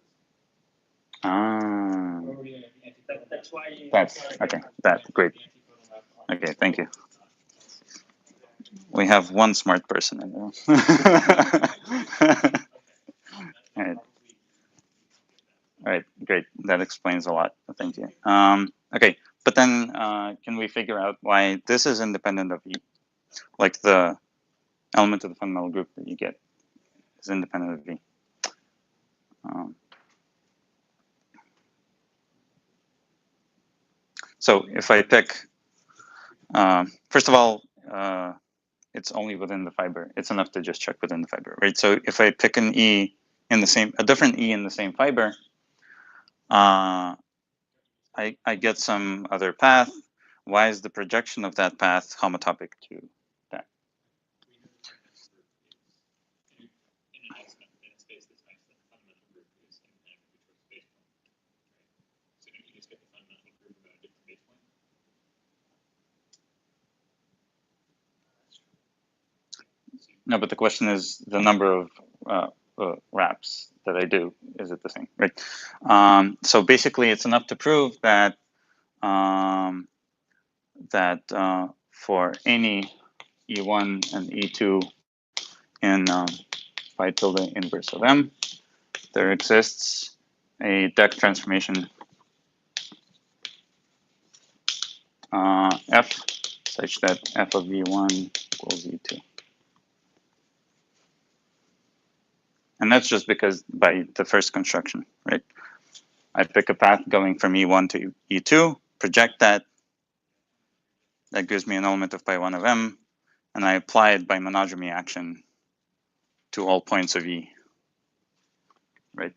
Ah, That's why. that's okay. That's great. Okay, thank you. We have one smart person in there. All right. All right, great. That explains a lot. Thank you. Okay, but then can we figure out why this is independent of E? Like the element of the fundamental group that you get is independent of V. So if I pick, first of all, it's only within the fiber. It's enough to just check within the fiber, right? So if I pick an E in the same, a different E in the same fiber, I get some other path. Why is the projection of that path homotopic to that? In a space that's nice, the fundamental group is independent of each base point. Right? So don't you just get the fundamental group about a different base point? No, but the question is the number of wraps that I do. Is it the same, right? So basically, it's enough to prove that that for any E1 and E2 in phi tilde inverse of M, there exists a deck transformation F such that F of E1 equals E2. And that's just because by the first construction, right? I pick a path going from E1 to E2, project that. That gives me an element of pi1 of M, and I apply it by monodromy action to all points of E, right?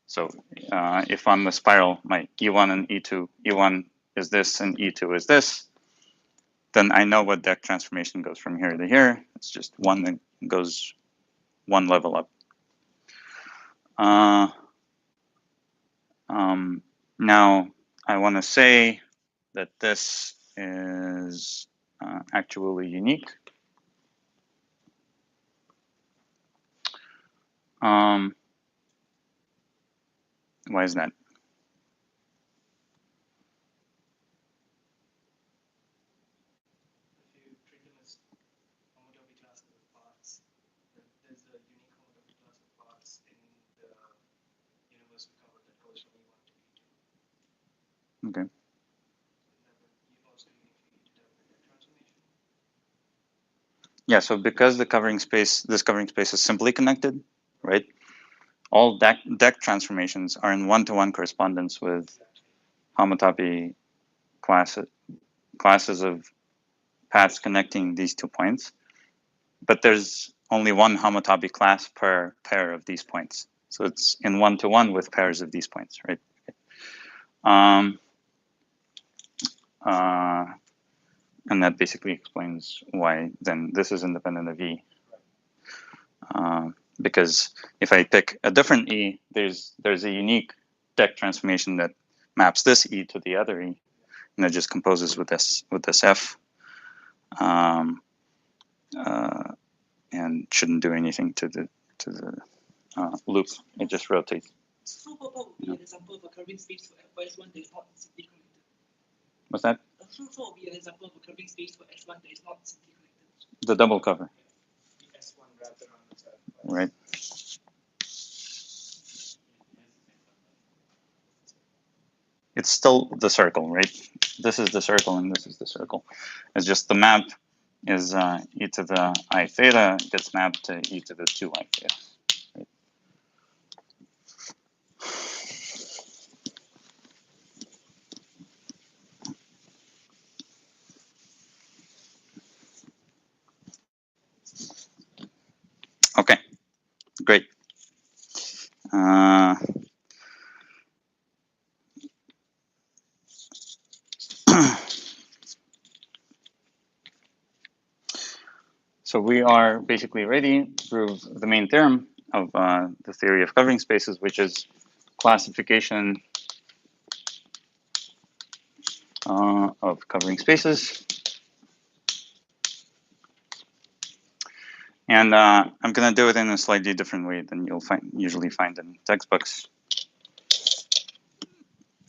So if on the spiral, my E1 and E2, E1 is this and E2 is this, then I know what deck transformation goes from here to here. It's just one that goes one level up. Now, I want to say that this is actually unique. Why is that? If you treat them as homotopy classes of parts, then there's a unique homotopy class of parts in the universal cover that goes from E1 to E2. Okay. That would you also uniquely determine the transformation. Yeah, so because the covering space, this covering space is simply connected, right? All deck transformations are in one-to-one correspondence with homotopy classes of paths connecting these 2 points. But there's only one homotopy class per pair of these points. So it's in one-to-one with pairs of these points, right? And that basically explains why then this is independent of E. Because if I pick a different E, there's a unique deck transformation that maps this E to the other E, and it just composes with this F, and shouldn't do anything to the loop. It just rotates. So what would be an example of a covering space for S1 that is not simply connected? What's that? So what would be an example of a covering space for S1 that is not simply connected? The double cover, S1 wrapped around the side. right? It's still the circle, right? This is the circle and this is the circle. It's just the map is e to the I theta gets mapped to e to the 2 I theta. Right? Okay, great. So we are basically ready to prove the main theorem of the theory of covering spaces, which is classification of covering spaces. And I'm going to do it in a slightly different way than you'll usually find in textbooks,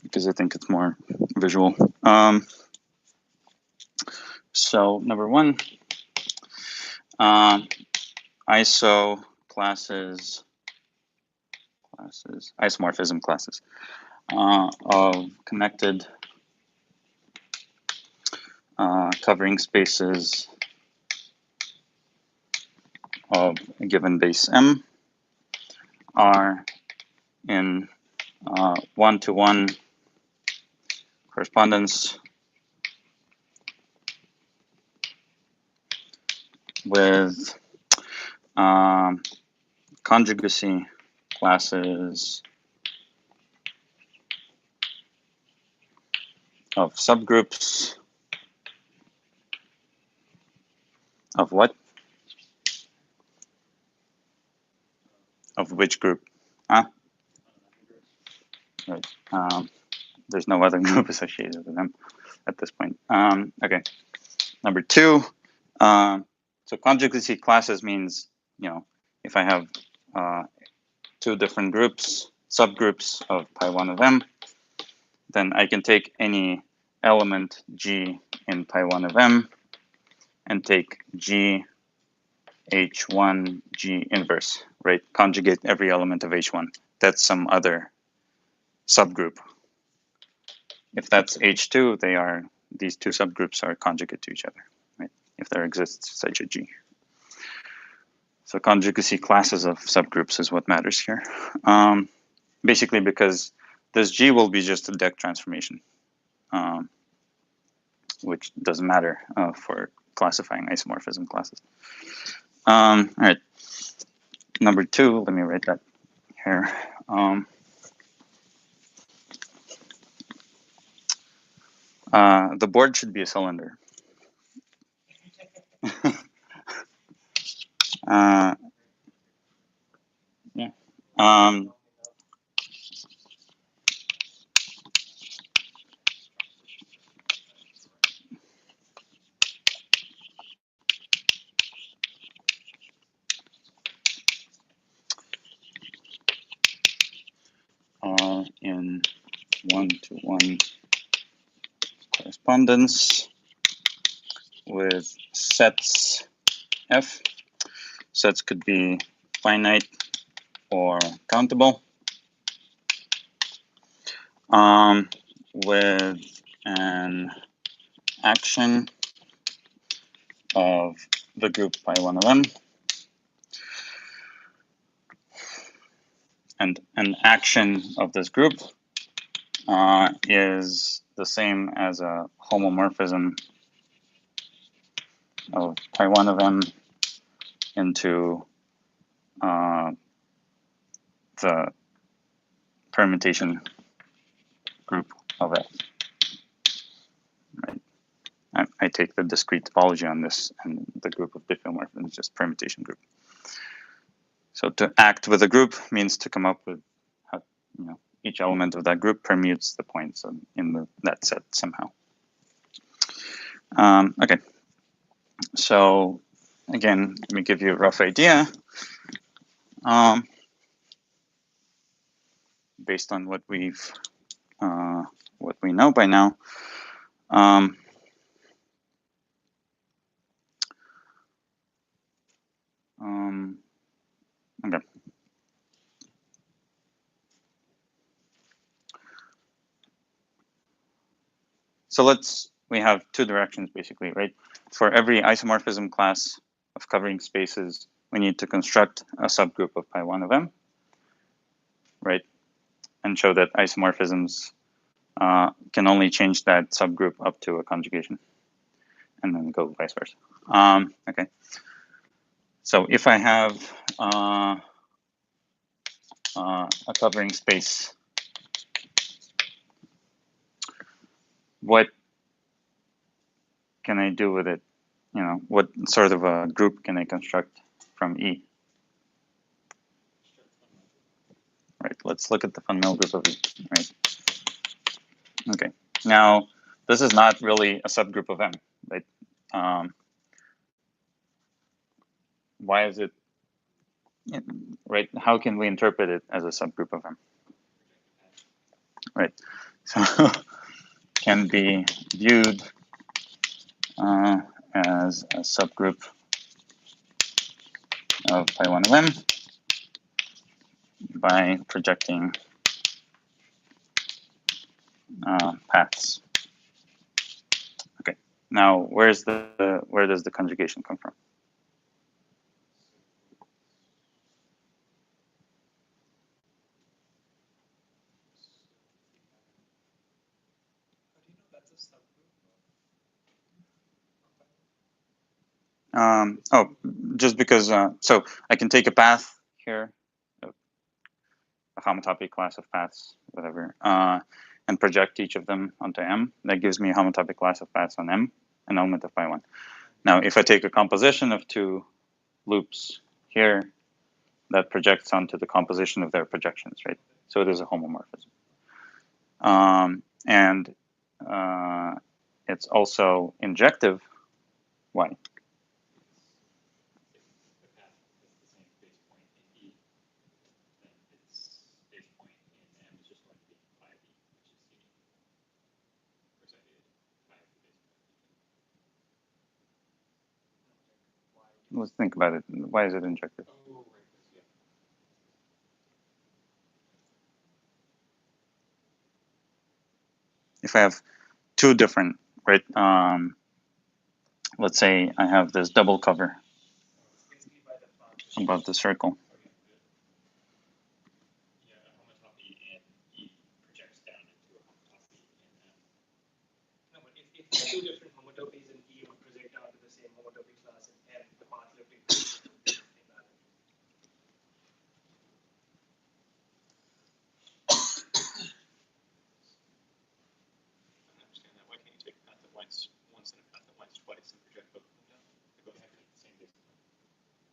because I think it's more visual. So number one, iso classes, isomorphism classes of connected covering spaces of a given base M are in one-to-one correspondence with conjugacy classes of subgroups of what? Of which group? Huh? Right. There's no other group associated with them at this point. Okay. Number two, so conjugacy classes means, if I have 2 different groups, subgroups of pi1 of M, then I can take any element G in pi1 of M and take G H1 G inverse, right? Conjugate every element of H1. That's some other subgroup. If that's H2, these two subgroups are conjugate to each other, right? If there exists such a G. So conjugacy classes of subgroups is what matters here. Basically because this G will be just a deck transformation, which doesn't matter for classifying isomorphism classes. All right. Number 2, let me write that here. The board should be a cylinder. Yeah. In one-to-one correspondence with sets F. Sets could be finite or countable. With an action of the group pi1 of m, and an action of this group is the same as a homomorphism of pi1 of m into the permutation group of F. Right. I take the discrete topology on this, and the group of diffeomorphisms is just permutation group. So to act with a group means to come up with how, each element of that group permutes the points in that set somehow. Okay. So again, let me give you a rough idea. Based on what we know by now. Okay. So we have two directions basically, right? For every isomorphism class of covering spaces, we need to construct a subgroup of pi1 of m, right? And show that isomorphisms can only change that subgroup up to a conjugation, and then go vice versa. Okay. So if I have a covering space, what can I do with it? What sort of a group can I construct from E? Right, let's look at the fundamental group of E, right? Okay, now this is not really a subgroup of M, right? Why is it, right? How can we interpret it as a subgroup of M? Right, so can be viewed as a subgroup of pi1 of M by projecting paths. Okay, now where does the conjugation come from? Just because, so I can take a path here, a homotopic class of paths, whatever, and project each of them onto M. That gives me a homotopic class of paths on M, an element of pi1. Now, if I take a composition of two loops here, that projects onto the composition of their projections, right? So it is a homomorphism. And it's also injective. Why? Let's think about it. Why is it injective? Oh, right, yeah. If I have two different, right? Let's say I have this double cover Basically by the path. above the circle. Yeah, a homotopy in E projects down into a homotopy in M. No, but if two different homotopies in E would project down to the same homotopy class in M, the path lifting function would be invalid. I don't understand that. Why can't you take a path that winds once and a path that winds twice and project both of them down? They both have to have the same base point.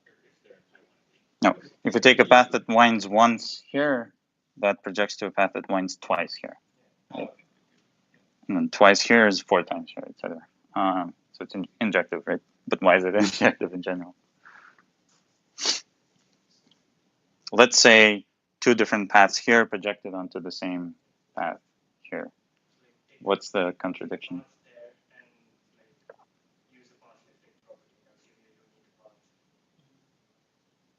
Or if they're in pi 1 and B. No, if you take a path that winds once here, that projects to a path that winds twice here. Right? And then twice here is 4 times here, etc. So it's injective, right? But why is it injective in general? Let's say two different paths here projected onto the same path here. What's the contradiction? Path there and like use the path lifting property, assuming you don't need a path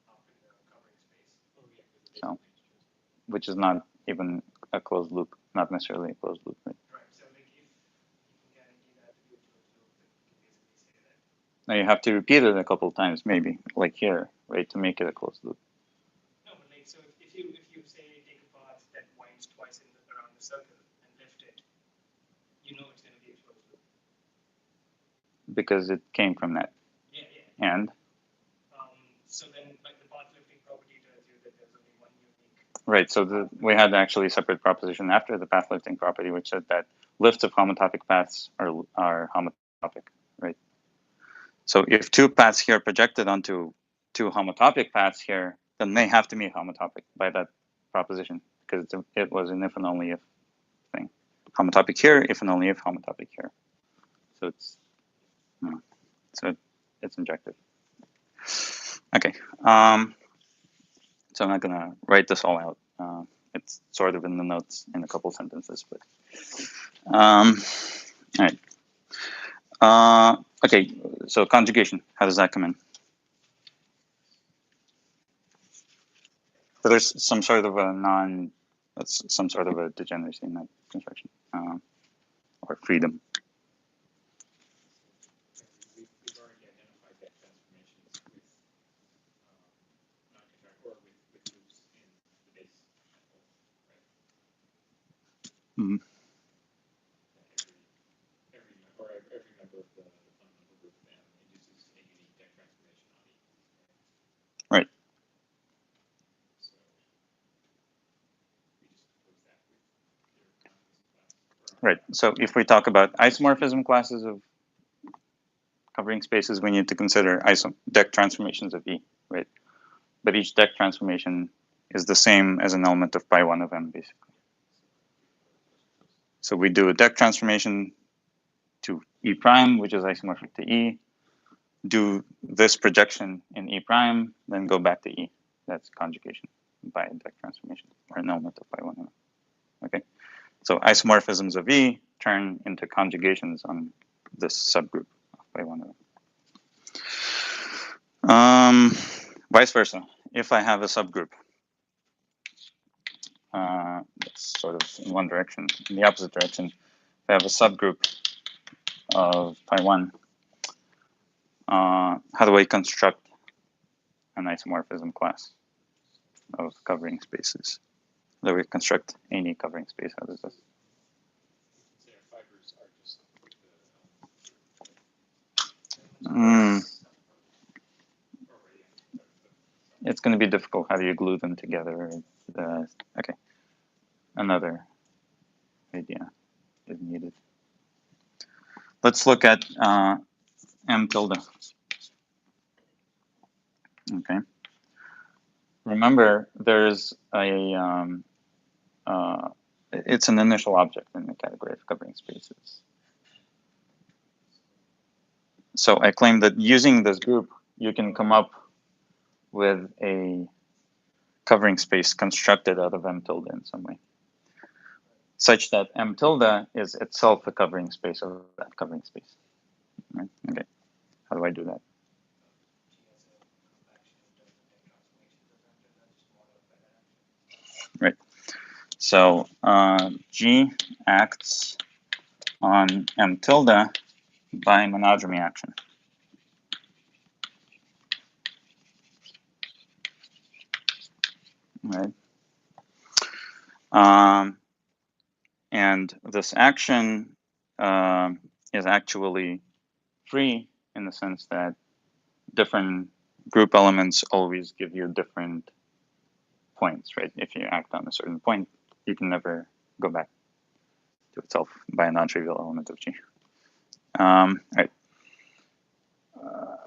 up in the covering space. Oh, yeah, because So, range choice. which is not even a closed loop, not necessarily a closed loop, right? Right. So like if you can guarantee that to be a closed loop, then you can basically say that. Now you have to repeat it a couple of times, maybe, like here, right, to make it a closed loop. No, but like so if you say take a path that winds twice around the circle and lift it, you know it's going to be a closed loop. Because it came from that. Yeah, yeah. And So then, like the path lifting property tells you that there's only one unique. right, so we had actually a separate proposition after the path lifting property, which said that lifts of homotopic paths are homotopic, right? So if two paths here projected onto two homotopic paths here, then they have to be homotopic by that proposition, because it was an if and only if thing. Homotopic here, if and only if homotopic here. So it's it's injective. Okay. So I'm not gonna write this all out. It's sort of in the notes in a couple sentences, but all right. Okay, so conjugation, how does that come in? So there's some sort of a that's some sort of a degeneracy in that construction, or freedom. We've already identified that transformations with non-contract or with loops in the base manifold, right? Mhm. Every member of the fundamental group of M induces a unique deck transformation on E. Right. So we just propose that with your conjugacy class. Right. So if we talk about isomorphism classes of covering spaces, we need to consider deck transformations of E, right? But each deck transformation is the same as an element of pi 1 of M, basically. So we do a deck transformation to E prime, which is isomorphic to E, do this projection in E prime, then go back to E. That's conjugation by a deck transformation, or an element of pi 1 of M. Okay? So isomorphisms of E turn into conjugations on this subgroup of pi 1 of M. Vice versa, if I have a subgroup, that's sort of in one direction, in the opposite direction, if I have a subgroup of pi 1, how do I construct an isomorphism class of covering spaces? How do we construct any covering space out of this? Say our fibers are just It's going to be difficult. How do you glue them together? Okay. Another idea is needed. Let's look at M tilde. Okay. Remember, there's it's an initial object in the category of covering spaces. So I claim that using this group, you can come up with a covering space constructed out of M tilde in some way, such that M tilde is itself a covering space of that covering space. Right? Okay. How do I do that? right? So G acts on M tilde by monodromy action. Right. And this action is actually free in the sense that different group elements always give you different points, right? If you act on a certain point, you can never go back to itself by a non-trivial element of G. Right.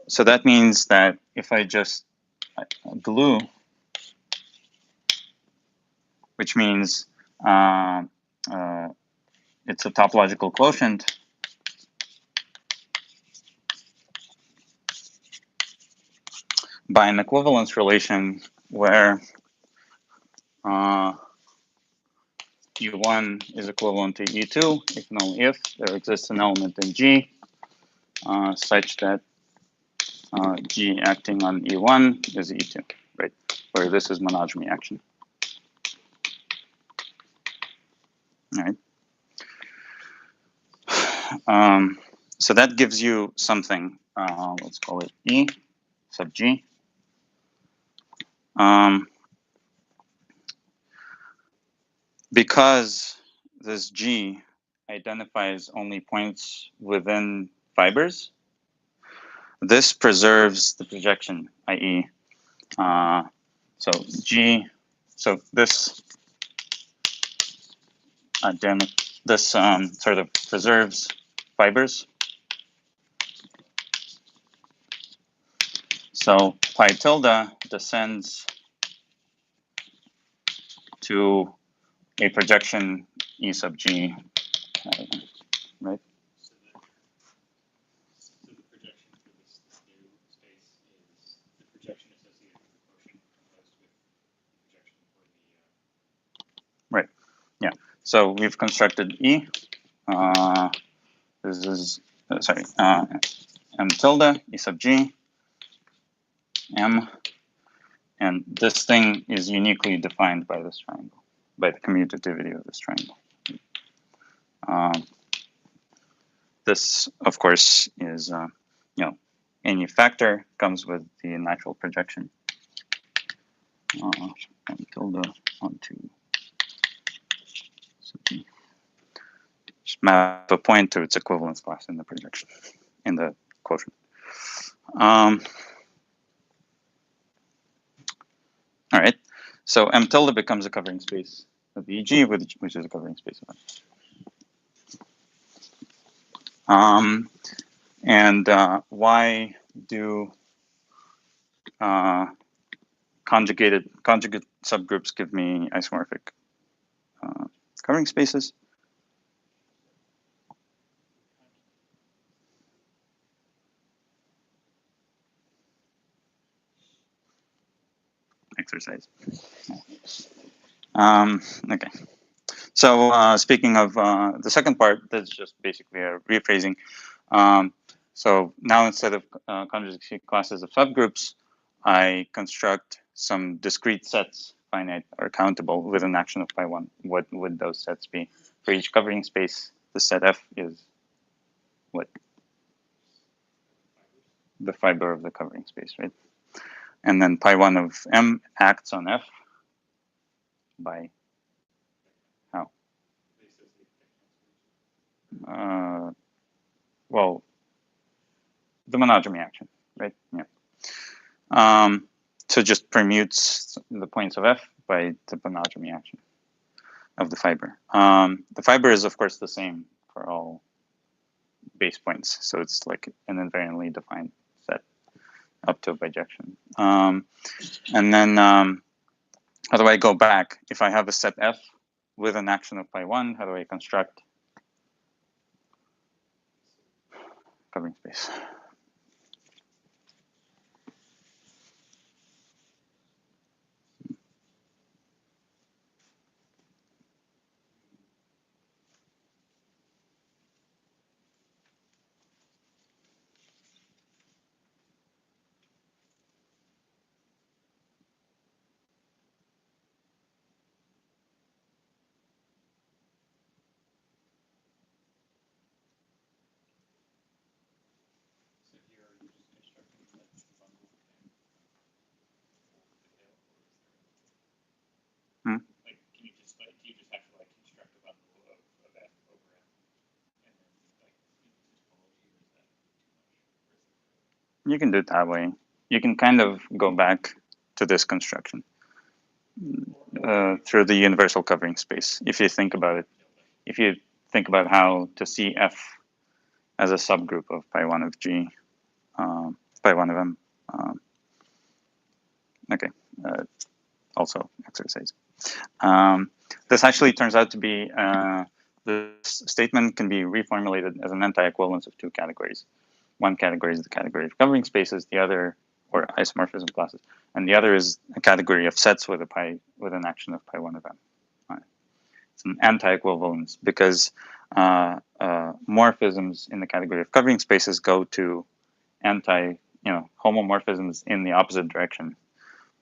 So that means that if I just glue, which means it's a topological quotient, by an equivalence relation where E1 is equivalent to E2 if and only if there exists an element in G such that G acting on E1 is E2, right? Where this is monodromy action. All right. So that gives you something. Let's call it E sub G. Because this G identifies only points within fibers, this preserves the projection, i.e., so G, so this sort of preserves fibers. So pi tilde descends to a projection E sub G, right? So the projection for this new space is the projection associated with the quotient composed with the projection for the. Right. Yeah. So we've constructed E. This is sorry. M tilde E sub G. M. And this thing is uniquely defined by this triangle, by the commutativity of this triangle. This, of course, is any factor comes with the natural projection. M tilde onto just map a point to its equivalence class in the projection, in the quotient. All right, so M tilde becomes a covering space of EG, which is a covering space of M. And why do conjugate subgroups give me isomorphic covering spaces? Exercise. Okay. So speaking of the second part, that's just basically a rephrasing. So now instead of conjugate classes of subgroups, I construct some discrete sets, finite or countable, with an action of pi 1. What would those sets be? For each covering space, the set F is what? The fiber of the covering space, right? And then pi 1 of M acts on F by how? Well, the monodromy action, right? Yeah. So just permutes the points of F by the monodromy action of the fiber. The fiber is, of course, the same for all base points. So it's like an invariantly defined set up to a bijection. And then how do I go back? If I have a set F with an action of pi 1, how do I construct covering space? You can do it that way. You can kind of go back to this construction through the universal covering space. If you think about it, if you think about how to see F as a subgroup of pi1 of G, pi1 of M. Okay, also exercise. This actually turns out to be, this statement can be reformulated as an anti-equivalence of two categories. One category is the category of covering spaces, the other, or isomorphism classes, and the other is a category of sets with an action of pi1 of M. It's an anti-equivalence because morphisms in the category of covering spaces go to homomorphisms in the opposite direction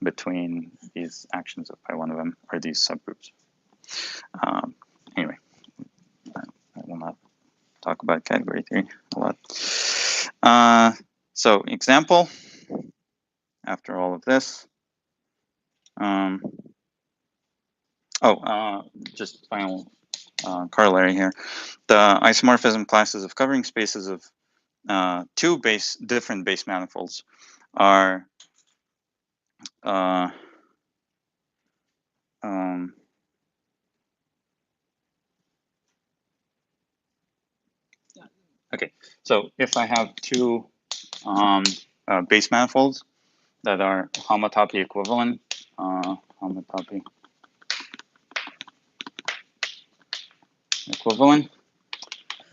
between these actions of pi1 of M, or these subgroups. Anyway, I will not talk about category theory a lot. So example, after all of this. Just final corollary here. The isomorphism classes of covering spaces of two different base manifolds are okay, so if I have two base manifolds that are homotopy equivalent,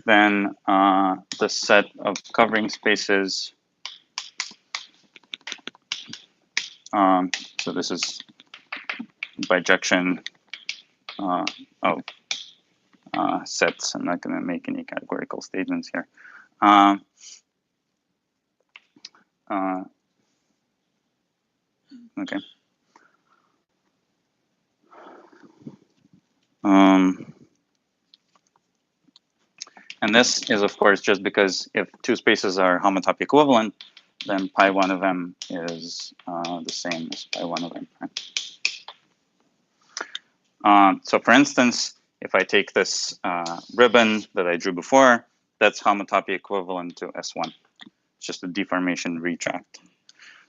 then the set of covering spaces, so this is bijection of sets. I'm not going to make any categorical statements here. Okay. And this is, of course, just because if two spaces are homotopy equivalent, then pi1 of M is the same as pi1 of M. Right? So for instance, if I take this ribbon that I drew before, that's homotopy equivalent to S1. It's just a deformation retract.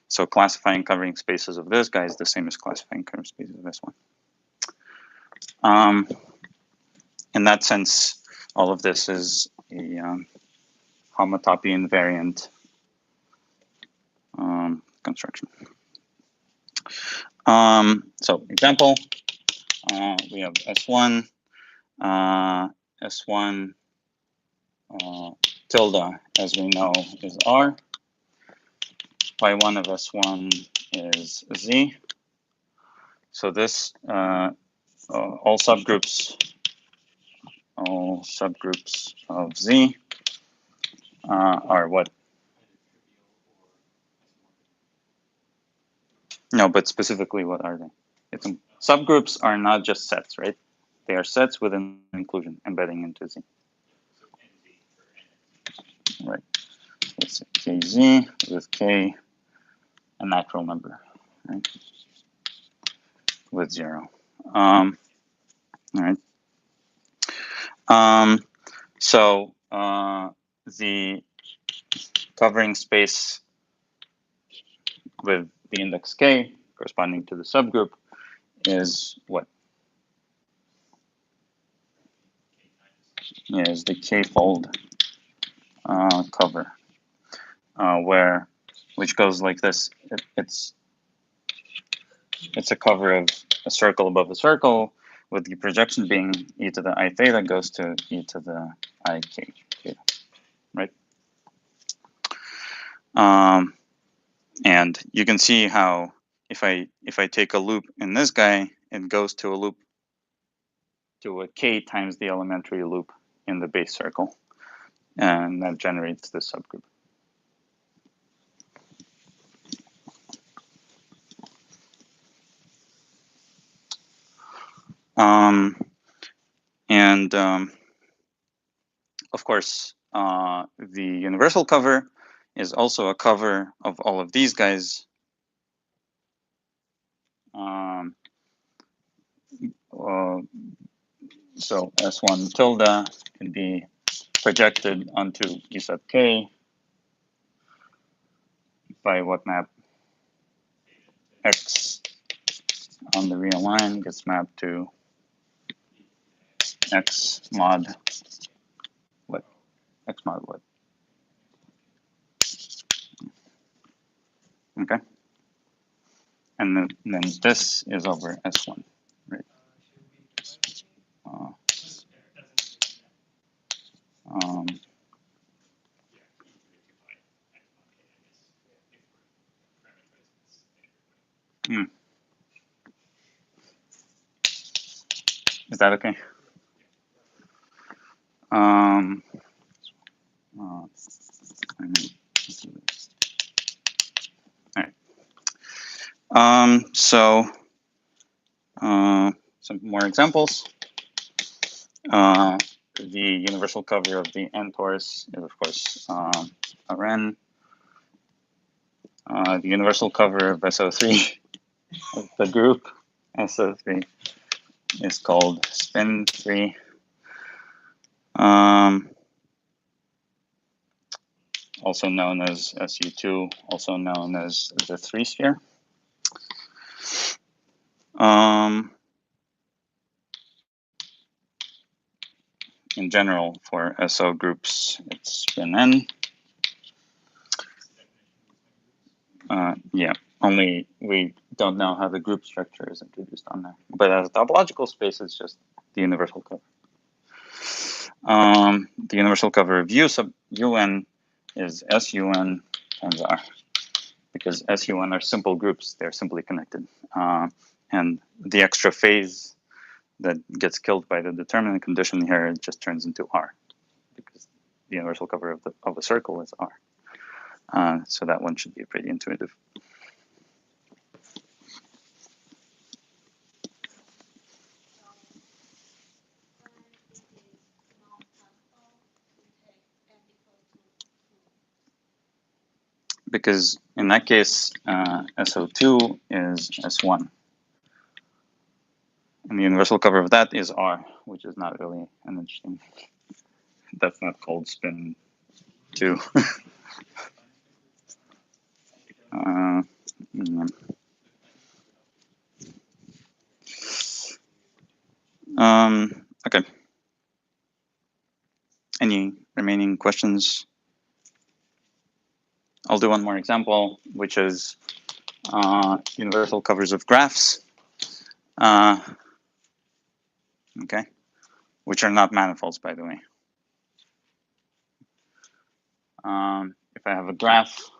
So classifying covering spaces of this guy is the same as classifying covering spaces of this one. In that sense, all of this is a homotopy invariant construction. So example, we have S1, S1 tilde, as we know, is R. Pi1 of S1 is Z. So this, all subgroups of Z are what? No, but specifically, what are they? Subgroups are not just sets, right? They are sets with an inclusion embedding into Z. Right. It's KZ with K, a natural number, right? With 0. All right. So the covering space with the index K corresponding to the subgroup is what? Is the K-fold cover, which goes like this. It's a cover of a circle above a circle, with the projection being e to the I theta goes to e to the I k theta, right? And you can see how if I take a loop in this guy, it goes to a loop to a k times the elementary loop in the base circle, and that generates this subgroup. Of course, the universal cover is also a cover of all of these guys. So S1 tilde can be projected onto E sub k by what map? X on the real line gets mapped to X mod what? X mod what? Okay. And then this is over S1, right? Uh, um, hmm. Is that okay? Um, uh, all right. So some more examples. The universal cover of the N torus is, of course, Rn. The universal cover of SO3 of the group SO3 is called spin 3. Also known as SU2, also known as the 3 sphere. In general, for SO groups, it's spin n. Yeah, only we don't know how the group structure is introduced on there. But as a topological space, it's just the universal cover. The universal cover of U sub un is SUN times R, because SUN are simple groups, they're simply connected. And the extra phase that gets killed by the determinant condition here, it just turns into R, because the universal cover of a circle is R. So that one should be pretty intuitive. Because in that case, SO2 is S1. And the universal cover of that is R, which is not really an interesting. That's not called spin 2. Yeah. Okay. Any remaining questions? I'll do one more example, which is universal covers of graphs. Okay, which are not manifolds, by the way. If I have a graph,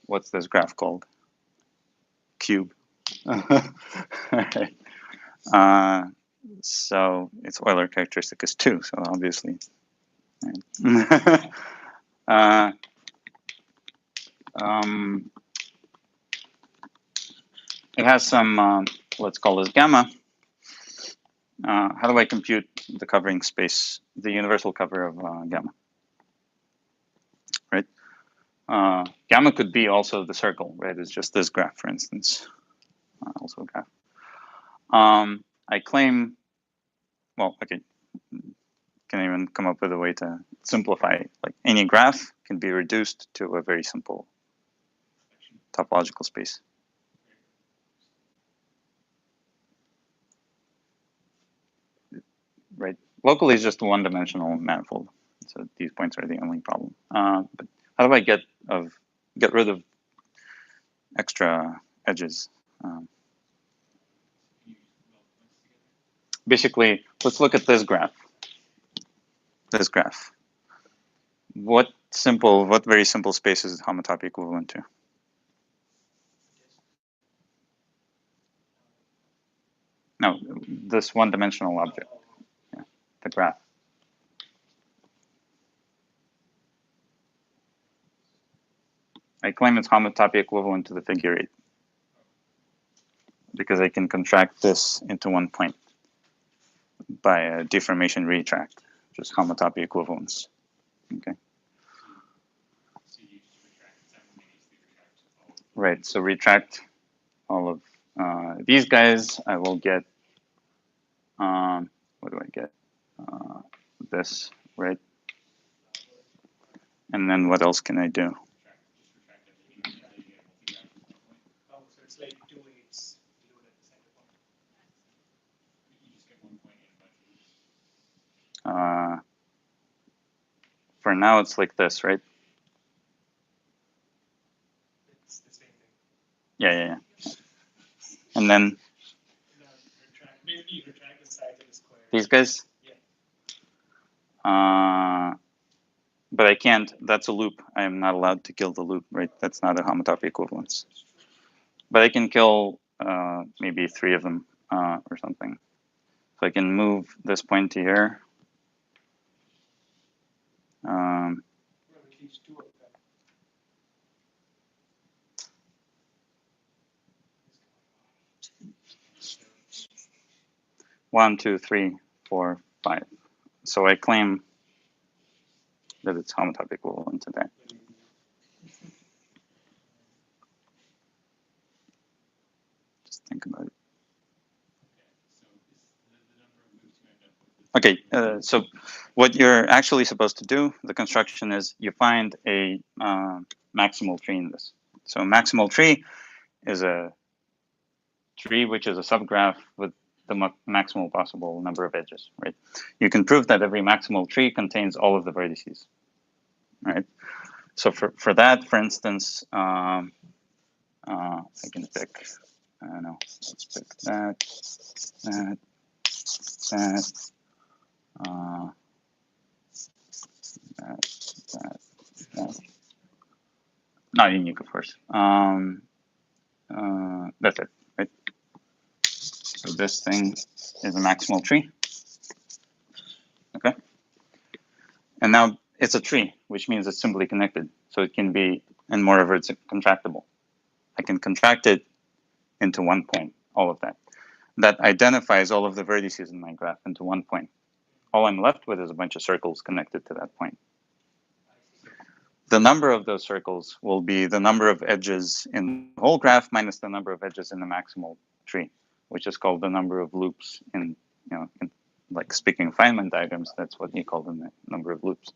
what's this graph called? Cube. Okay. So its Euler characteristic is 2, so obviously. Right. It has some, let's call this gamma. How do I compute the covering space, the universal cover of gamma? Right? Gamma could be also the circle, right? It's just this graph, for instance. Also a graph. I claim, well, okay, can even come up with a way to simplify it. Like any graph can be reduced to a very simple topological space. Right? Locally is just a one-dimensional manifold. So these points are the only problem. But how do I get rid of extra edges? Basically, let's look at this graph. This graph. What very simple space is homotopy equivalent to? No, this one-dimensional object. Yeah, the graph. I claim it's homotopy equivalent to the figure 8 because I can contract this into one point by a deformation retract, just homotopy equivalence. Okay. Right. So retract all of these guys. I will get. What do I get? This, right? And then what else can I do? Retract everything, and then you get a multi-graph point. Oh, so it's like two weights below at the center point. You just get 1 point and a bunch of loops. For now, it's like this, right? It's the same thing. Yeah. And then Now retract, maybe you retract the sides of the square. these guys? Yeah. But I can't, that's a loop. I am not allowed to kill the loop, right? That's not a homotopy equivalence. But I can kill maybe 3 of them or something. So I can move this point to here. Well, at least 2 of them. 1, 2, 3, 4, 5. So I claim that it's homotopy equivalent to that. Just think about it. Okay, so what you're actually supposed to do, the construction is you find a maximal tree in this. So a maximal tree is a tree which is a subgraph with the maximal possible number of edges, right? You can prove that every maximal tree contains all of the vertices, right? So for that, for instance, I can pick, I don't know, let's pick that, that, that. Not unique, of course. That's it, right? So this thing is a maximal tree. Okay. And now it's a tree, which means it's simply connected. So it can be, and moreover, it's contractible. I can contract it into 1 point, all of that. That identifies all of the vertices in my graph into 1 point. All I'm left with is a bunch of circles connected to that point. The number of those circles will be the number of edges in the whole graph minus the number of edges in the maximal tree, which is called the number of loops in, like speaking of Feynman diagrams, that's what you call the number of loops.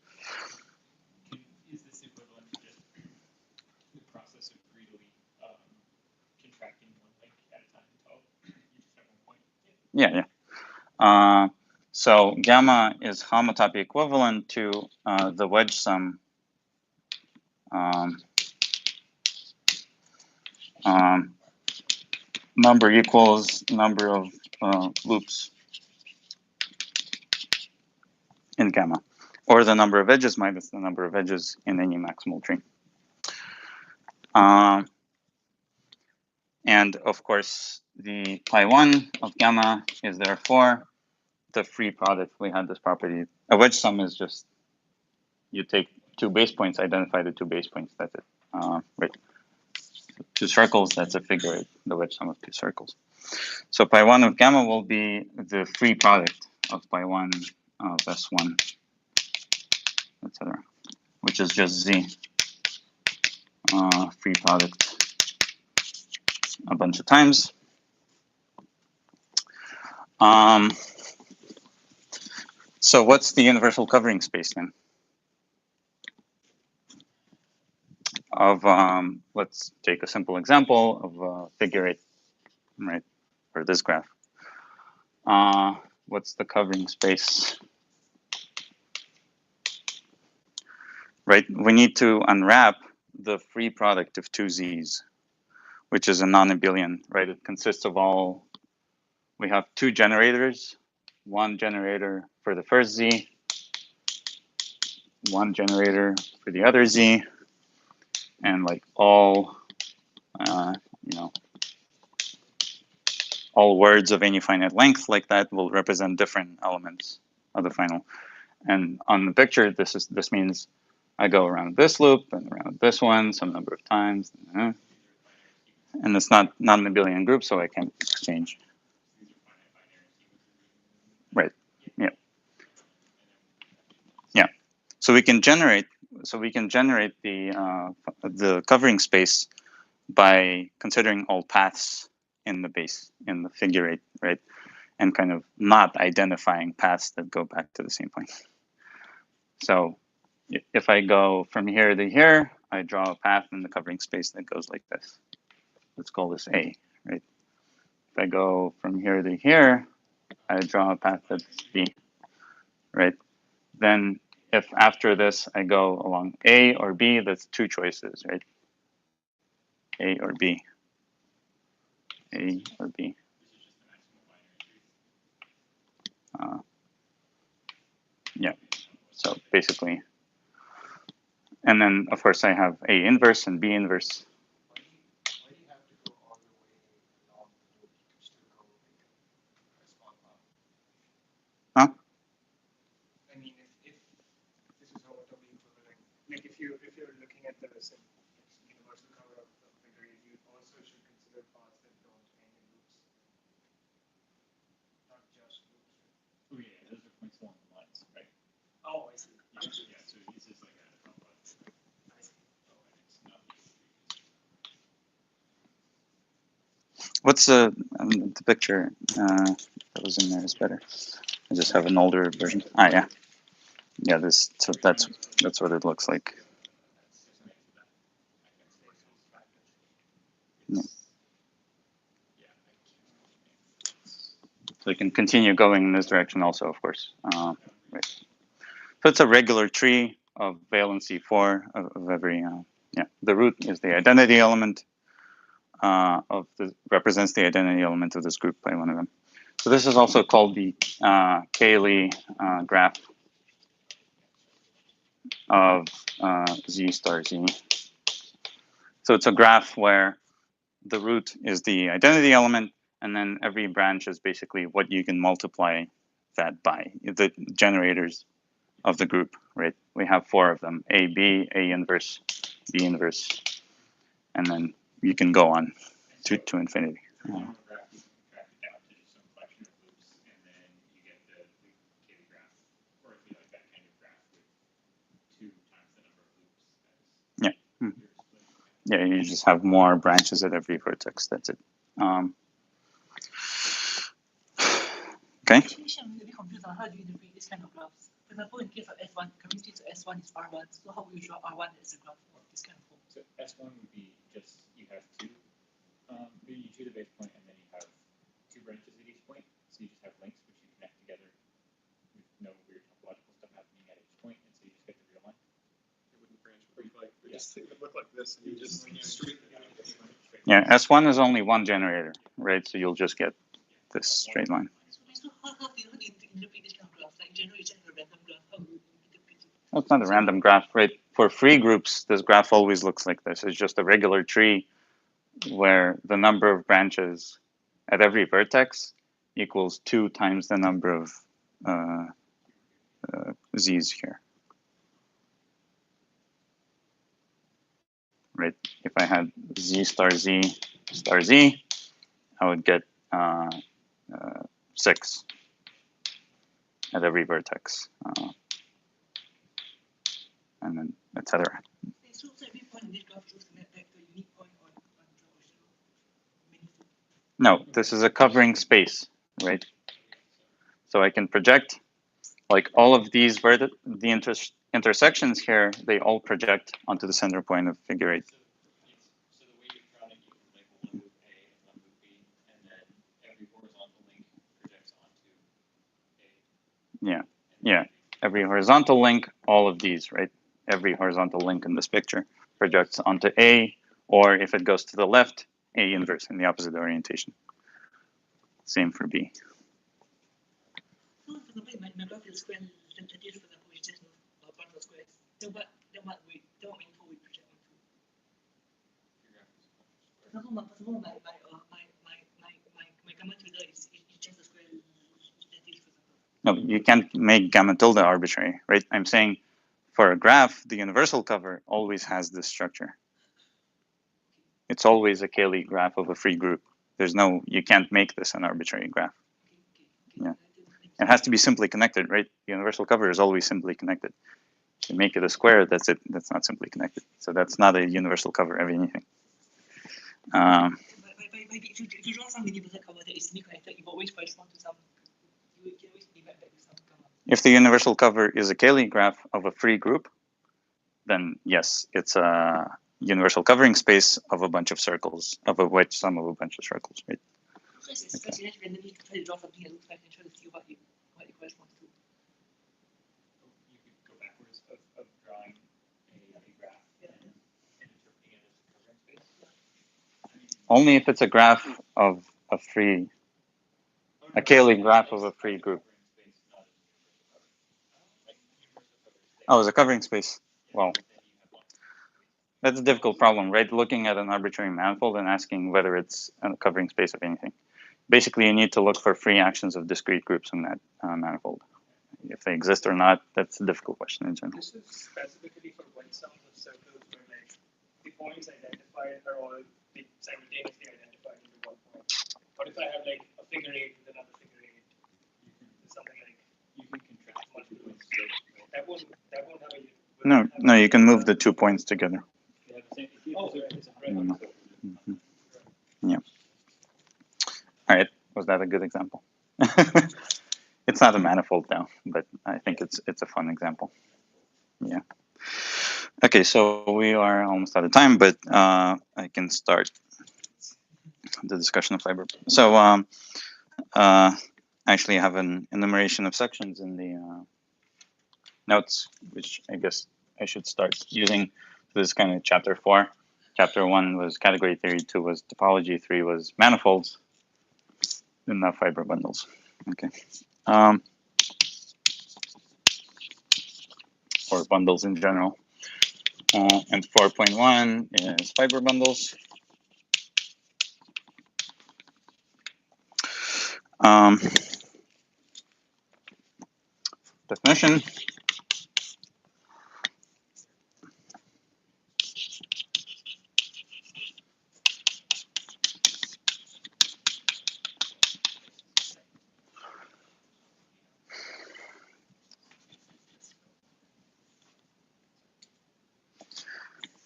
Is this equivalent to just the process of greedily contracting one link at a time until you just have 1 point? Yeah. So gamma is homotopy equivalent to the wedge sum number equals number of loops in gamma, or the number of edges minus the number of edges in any maximal tree. And of course, the pi1 of gamma is therefore the free product. We had this property. A wedge sum is just, you take 2 base points, identify the 2 base points, that's it. Right. 2 circles, that's a figure 8, the wedge sum of 2 circles. So pi1 of gamma will be the free product of pi1 of S1, etc., which is just Z, free product a bunch of times. So what's the universal covering space then? Of let's take a simple example of figure 8, right, or this graph. What's the covering space? Right, we need to unwrap the free product of 2 z's, which is a non-abelian, right? It consists of all, we have 2 generators, 1 generator for the first z, 1 generator for the other z, and like all, all words of any finite length like that will represent different elements of the final. And on the picture, this means I go around this loop and around this one some number of times, and it's not an abelian group, so I can't exchange. Right. Yeah. Yeah. So we can generate the covering space by considering all paths in the base, in the figure 8, right? And kind of not identifying paths that go back to the same point. So if I go from here to here, I draw a path in the covering space that goes like this. Let's call this A, right? If I go from here to here, I draw a path that's B, right? Then if after this I go along A or B, that's two choices, right? A or B. A or B. Yeah, so basically, and then of course I have A inverse and B inverse. Why do you have to go all the way along the loop to still go like a small path? Huh? I mean, if this is how W equivalent, like if you're looking at the universal cover of figure eight, you also should consider paths that don't end in loops, not just loops. Oh yeah, those are points along the lines, right? Oh, I see. Yeah, so this is like a complex. I see. Oh, and it's not. What's the picture that was in there is better. I just have an older version. Ah, yeah, yeah. This so that's what it looks like. Yeah. So you can continue going in this direction also, of course. Right. So it's a regular tree of valency 4 of every. Yeah, the root is the identity element of the represents the identity element of this group by one of them. So this is also called the Cayley graph of Z star Z. So it's a graph where the root is the identity element, and then every branch is basically what you can multiply that by, the generators of the group, right? We have 4 of them, A, B, A inverse, B inverse, and then you can go on to infinity. So one graph you can contract it down to some collection of loops, and then you get the Cayley graph, or if you like that kind of graph with 2 times the number of loops as Yeah. your split. Yeah, you just have more branches at every vertex. That's it. Okay. Actually, I'm a bit confused on how do you interpret this kind of graphs. For example, in case of S1, coming to S1 is R1, so how will you draw R1 as a graph of this kind of form? So S1 would be just you have 2, you choose a base point, and then you have 2 branches at each point. So you just have links which you connect together with no weird topological stuff happening at each point, and so you just get the real line. It wouldn't branch. It would like it would look like this, and you just straight. Yeah, S1 is only one generator, right? So you'll just get this straight line. So how do you interpret this kind of graph? Like generally, it's just a random graph. How do you interpret it? Well, it's not a random graph, right? For free groups, this graph always looks like this. It's just a regular tree where the number of branches at every vertex equals 2 times the number of Z's here. Right? If I had Z star Z star Z, I would get 6 at every vertex, and then etc. So every point in this graph shows the map back to a unique point on the original meaningful. No, this is a covering space, right? So I can project, like all of these the intersections here, they all project onto the center point of figure 8. So the way you've drawn it, you can label one loop A and one loop B, and then every horizontal link projects onto A. Yeah, yeah. Every horizontal link, all of these, right? Every horizontal link in this picture projects onto A, or if it goes to the left, A inverse in the opposite orientation. Same for B. So for example, my graph is square, then that is, for example, is just a bunch of squares. Then what meaningful we project onto? For example, my gamma tilde is just a square that is, for example. No, you can't make gamma tilde arbitrary, right? I'm saying for a graph, the universal cover always has this structure. It's always a Cayley graph of a free group. There's no, you can't make this an arbitrary graph. Yeah. It has to be simply connected, right? The universal cover is always simply connected. If you make it a square, that's it. That's not simply connected. So that's not a universal cover of anything. If you draw some universal cover that is simply connected, it will always correspond to some, you can always divide back to some gamma. If the universal cover is a Cayley graph of a free group, then yes, it's a universal covering space of a bunch of circles, of a wedge sum of a bunch of circles, right? Yes, it's fascinating, and then you can try to draw something that looks like and try to see what it corresponds to. You could go backwards of drawing a graph and interpreting it as a covering space. Only if it's a graph of a free, a Cayley graph of a free group. Oh, it's a covering space. Well, that's a difficult problem, right? Looking at an arbitrary manifold and asking whether it's a covering space of anything. Basically, you need to look for free actions of discrete groups in that manifold. If they exist or not, that's a difficult question in general. This is specifically for wedge sums of circles where like the points identified are all simultaneously identified into one point. What if I have like a figure eight with another figure eight? Something like You can contract multiple points. that won't have a No, you can move the 2 points together. They have the same. If Oh, it's a Mm. red, Mhm. Yeah. All right. Was that a good example? It's not a manifold now, but I think it's a fun example. Yeah. Okay, so we are almost out of time, but I can start the discussion of fiber. So actually, I have an enumeration of sections in the notes, which I guess I should start using. This is kind of chapter 4. Chapter 1 was category theory, 2 was topology, 3 was manifolds, and now fiber bundles. Okay. Or bundles in general. And 4.1 is fiber bundles. Definition.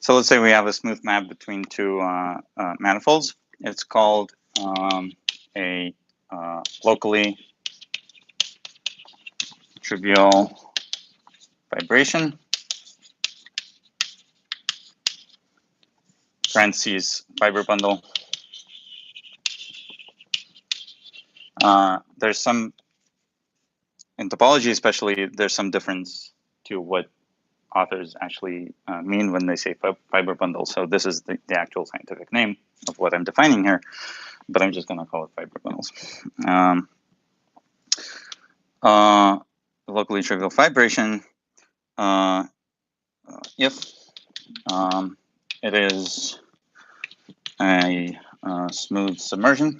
So let's say we have a smooth map between two manifolds. It's called a locally trivial vibration. Parentheses fiber bundle. There's some, in topology especially, there's some difference to what authors actually mean when they say fiber bundle. So this is the actual scientific name of what I'm defining here, but I'm just going to call it fiber bundles. Locally trivial vibration, if it is a smooth submersion,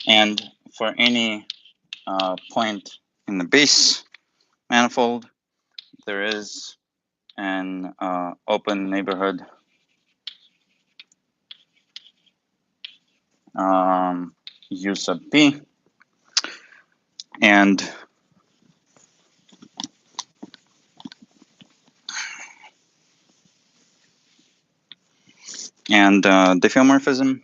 and for any point in the base manifold, there is an open neighborhood U sub p, and diffeomorphism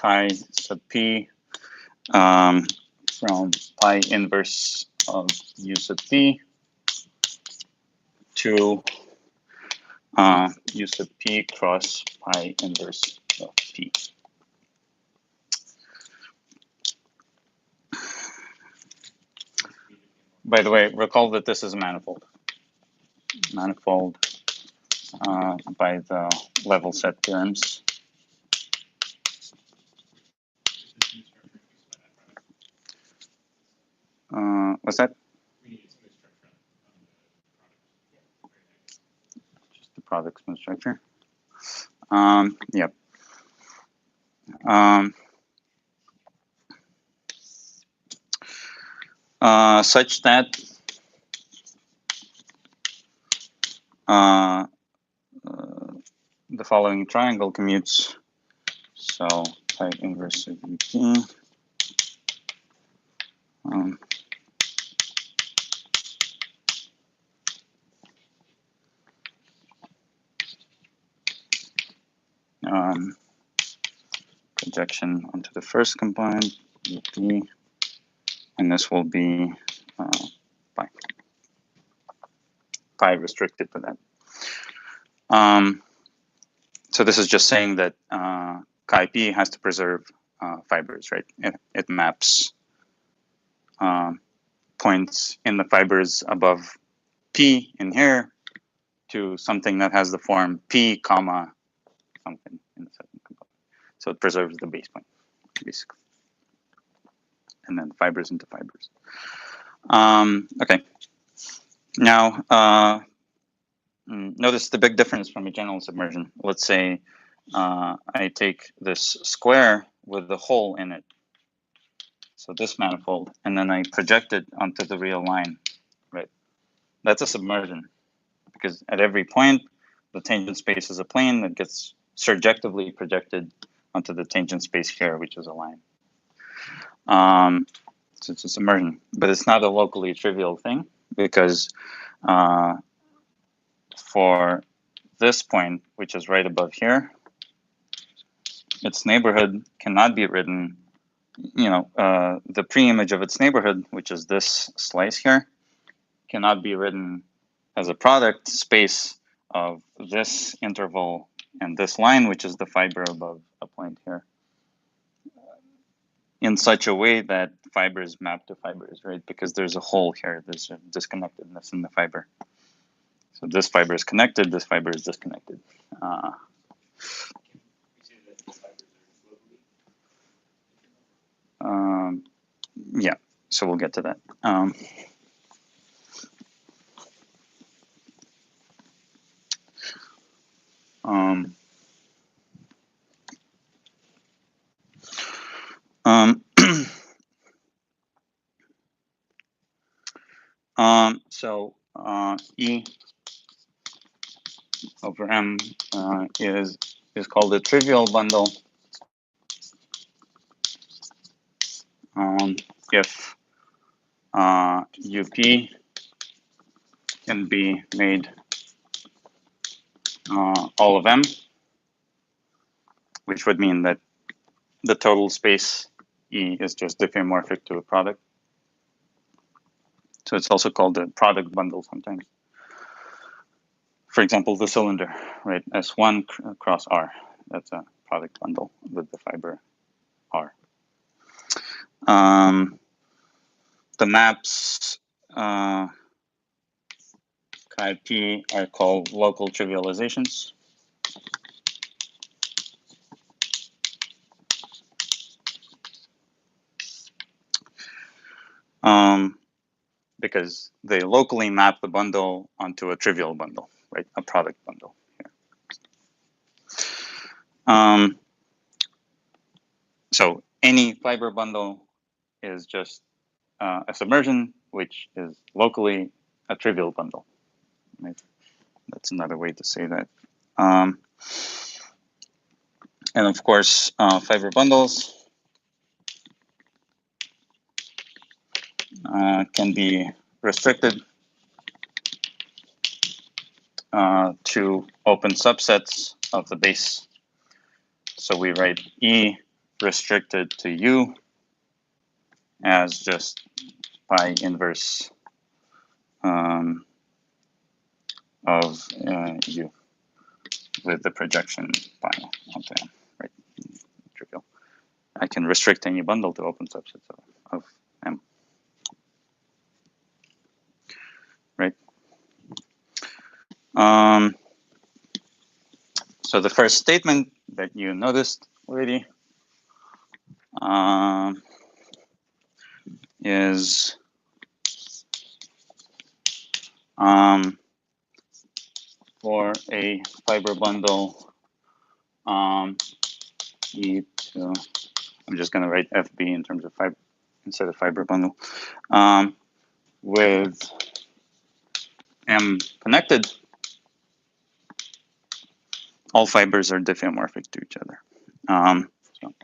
chi sub p from pi inverse of U sub p to U sub p cross pi inverse of p. By the way, recall that this is a manifold. Manifold by the level set theorems. What's that? we need a smooth structure on the product. Just the product smooth structure. Yep. Such that the following triangle commutes. So pi inverse of UP. projection onto the first component, UP, and this will be pi restricted to that. So this is just saying that chi p has to preserve fibers, right? It maps points in the fibers above p in here to something that has the form p comma something in the second component. So it preserves the base point, basically. And then fibers into fibers. Okay. Now, notice the big difference from a general submersion. Let's say I take this square with the hole in it. So this manifold, and then I project it onto the real line, right? That's a submersion because at every point, the tangent space is a plane that gets surjectively projected onto the tangent space here, which is a line. So it's a submersion, but it's not a locally trivial thing because for this point, which is right above here, its neighborhood cannot be written, the pre-image of its neighborhood, which is this slice here, cannot be written as a product space of this interval and this line, which is the fiber above a point here, in such a way that fibers map to fibers, right? Because there's a hole here, there's a disconnectedness in the fiber. So this fiber is connected, this fiber is disconnected. Yeah, so we'll get to that. So E over M is called a trivial bundle if UP can be made all of M, which would mean that the total space E is just diffeomorphic to a product. So it's also called a product bundle sometimes. For example, the cylinder, right? S1 cross R. That's a product bundle with the fiber R. The maps chi p are called local trivializations. Because they locally map the bundle onto a trivial bundle, right? A product bundle here. So any fiber bundle is just a submersion, which is locally a trivial bundle. Right? That's another way to say that. And of course, fiber bundles can be restricted to open subsets of the base. So we write E restricted to U as just pi inverse of U with the projection pi onto M, right? Trivial. I can restrict any bundle to open subsets of M, right? So the first statement that you noticed already is for a fiber bundle E to, I'm just going to write FB in terms of fiber instead of fiber bundle, with M connected, all fibers are diffeomorphic to each other. So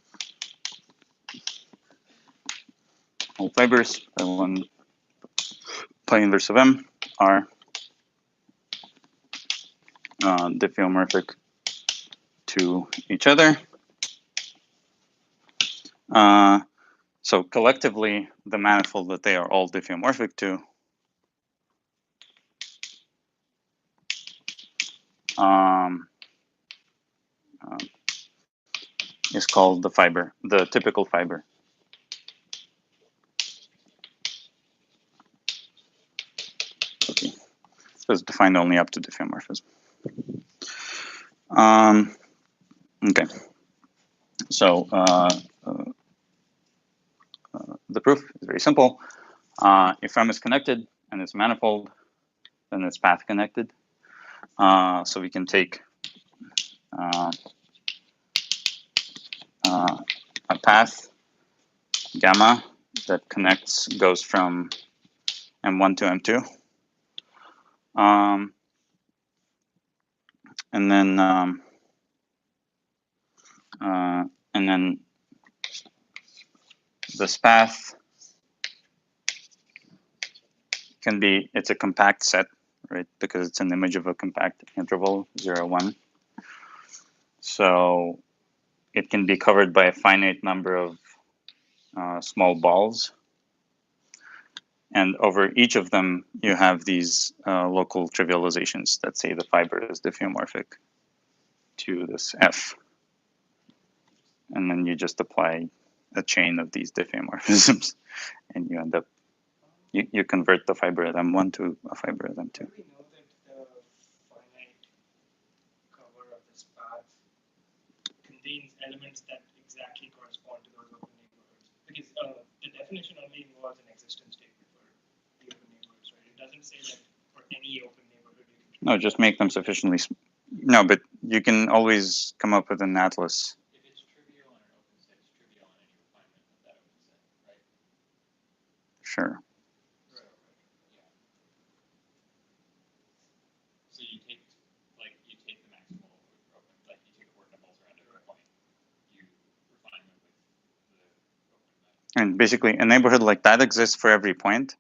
all fibers by one pi inverse of M are diffeomorphic to each other. So collectively, the manifold that they are all diffeomorphic to is called the fiber, the typical fiber. Okay, so it's defined only up to diffeomorphism. Okay, so the proof is very simple. If M is connected and it's manifold, then it's path connected. So we can take a path gamma that connects, goes from M1 to M2. And then this path can be, it's a compact set, right? Because it's an image of a compact interval, 0, 1. So it can be covered by a finite number of small balls. And over each of them, you have these local trivializations that say the fiber is diffeomorphic to this F. And then you just apply a chain of these diffeomorphisms, and you end up, you convert the fiber at M1 to a fiber at M2. How do we know that the finite cover of this path contains elements that exactly correspond to those open neighborhoods? Because the definition only involves an existence statement for the open neighborhoods, right? It doesn't say that for any open neighborhood you can. No, just make them sufficiently. No, but you can always come up with an atlas. If it's trivial on an open set, it's trivial on any refinement of that open set, right? Sure. Yeah. So you take, like, you take the maximal open, like you take ordinables around every point, you refine them with the open method. And basically, a neighborhood like that exists for every point.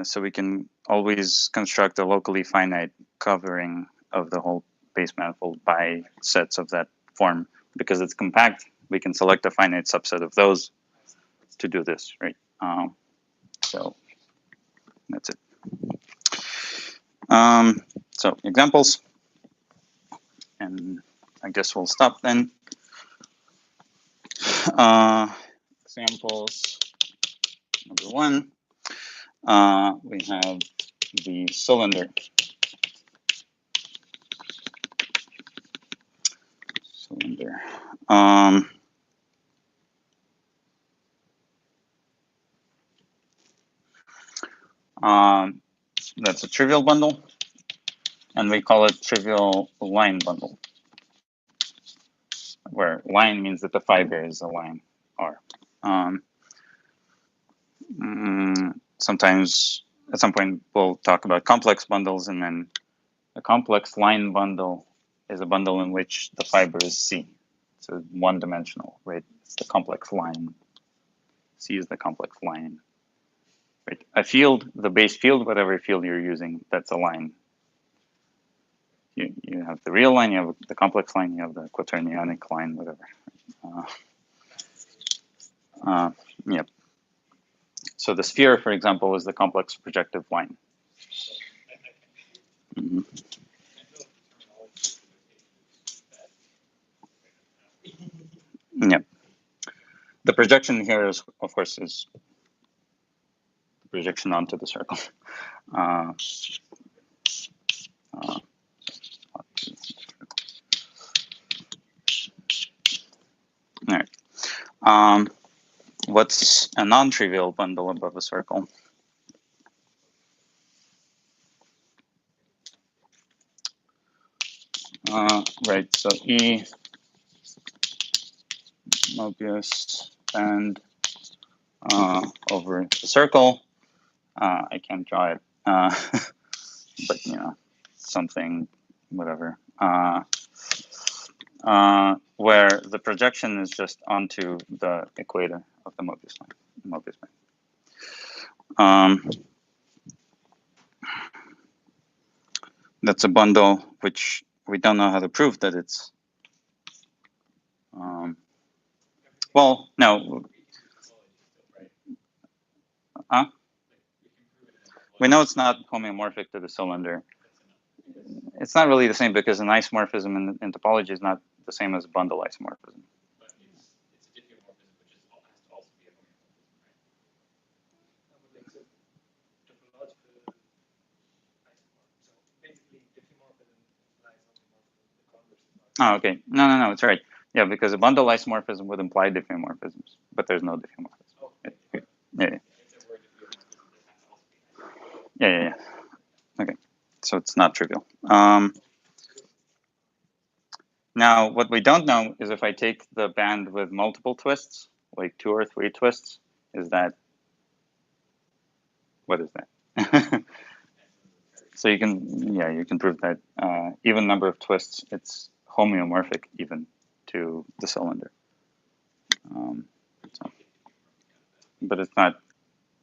So we can always construct a locally finite covering of the whole base manifold by sets of that form. Because it's compact, we can select a finite subset of those to do this, right? So that's it. So examples, and I guess we'll stop then. Examples number 1. We have the cylinder. That's a trivial bundle, and we call it trivial line bundle, where line means that the fiber is a line R. Sometimes at some point we'll talk about complex bundles, and then a complex line bundle is a bundle in which the fiber is C. So one-dimensional, right? It's the complex line. C is the complex line. Right? A field, the base field, whatever field you're using, that's a line. You have the real line, you have the complex line, you have the quaternionic line, whatever. Yep. So the sphere, for example, is the complex projective line. Mm-hmm. Yep. The projection here is, of course, is the projection onto the circle. All right. What's a non-trivial bundle above a circle? Right, so E Mobius band over the circle. I can't draw it, but you know, something, whatever. Where the projection is just onto the equator of the Mobius band. That's a bundle which we don't know how to prove that it's Well, no. Huh? We know it's not homeomorphic to the cylinder. It's not really the same because an isomorphism in topology is not the same as a bundle isomorphism. But it's a diffeomorphism, which is, has to also be a homeomorphism, right? Like, so topological isomorphism. So basically, diffeomorphism implies homomorphism. The converse is not. Oh, okay. No, it's right. Yeah, because a bundle isomorphism would imply diffeomorphisms, but there's no diffeomorphism. Oh, Yeah, okay. yeah, If there were diffeomorphism, there has to also be isomorphism. yeah. Okay, so it's not trivial. Now, what we don't know is if I take the band with multiple twists, like 2 or 3 twists, is that, what is that? So you can prove that even number of twists, it's homeomorphic even to the cylinder. So, but it's not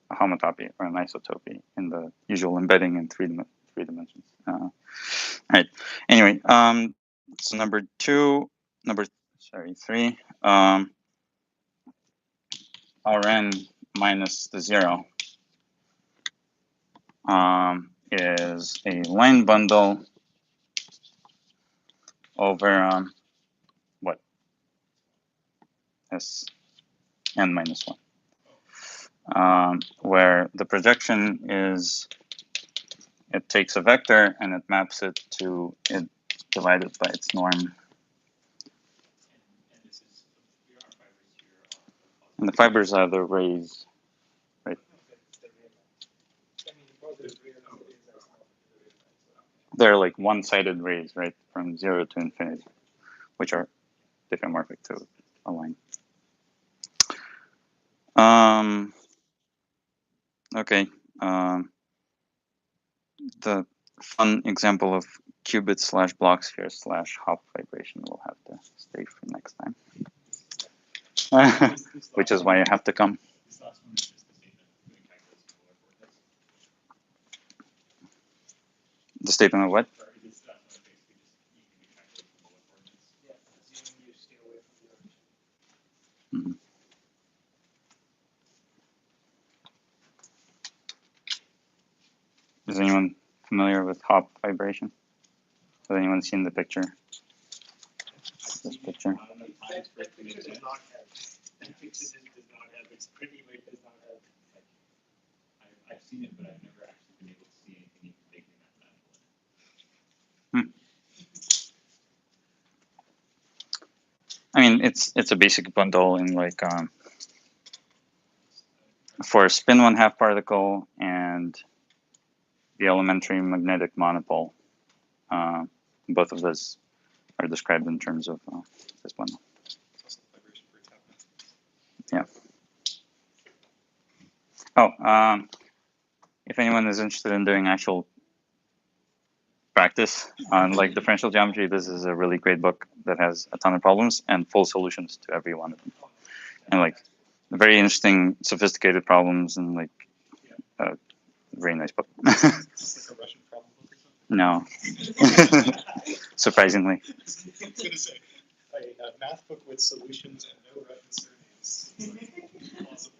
a homotopy or an isotopy in the usual embedding in three dimensions. All right. Anyway, so number 3, Rn minus the 0 is a line bundle over what? S n minus 1. Where the projection is, it takes a vector and it maps it to it divided by its norm. And this is, our fibers here are And the fibers are the rays, right? I mean, positive real is isomorphic to the real line. They're like one-sided rays, right? From 0 to infinity, which are diffeomorphic to a line. Okay. The fun example of qubit slash block sphere slash Hopf vibration will have to stay for next time. Which is why you have to come. this last one is just the statement doing calculus in polar vortex. The statement of what? Sorry, this last one is basically just you can do calculus in polar vortex. Yeah, assuming you stay away from the origin. Mhm. Is anyone familiar with Hopf vibration? Has anyone seen the picture? This picture. That picture does not help. That picture does not help. It's pretty, but it does not help. I've seen it, but I've never actually been able to see anything even vaguely mathematical in it. I mean, it's a basic bundle in like for a spin 1/2 particle and the elementary magnetic monopole. Both of those are described in terms of this bundle. Yeah. Oh, if anyone is interested in doing actual practice on like differential geometry, this is a really great book that has a ton of problems and full solutions to every one of them. And like very interesting, sophisticated problems and like a very nice book. It's like a Russian problem book or something. No, surprisingly. I was gonna say a math book with solutions and no Russian surnames. Plausible.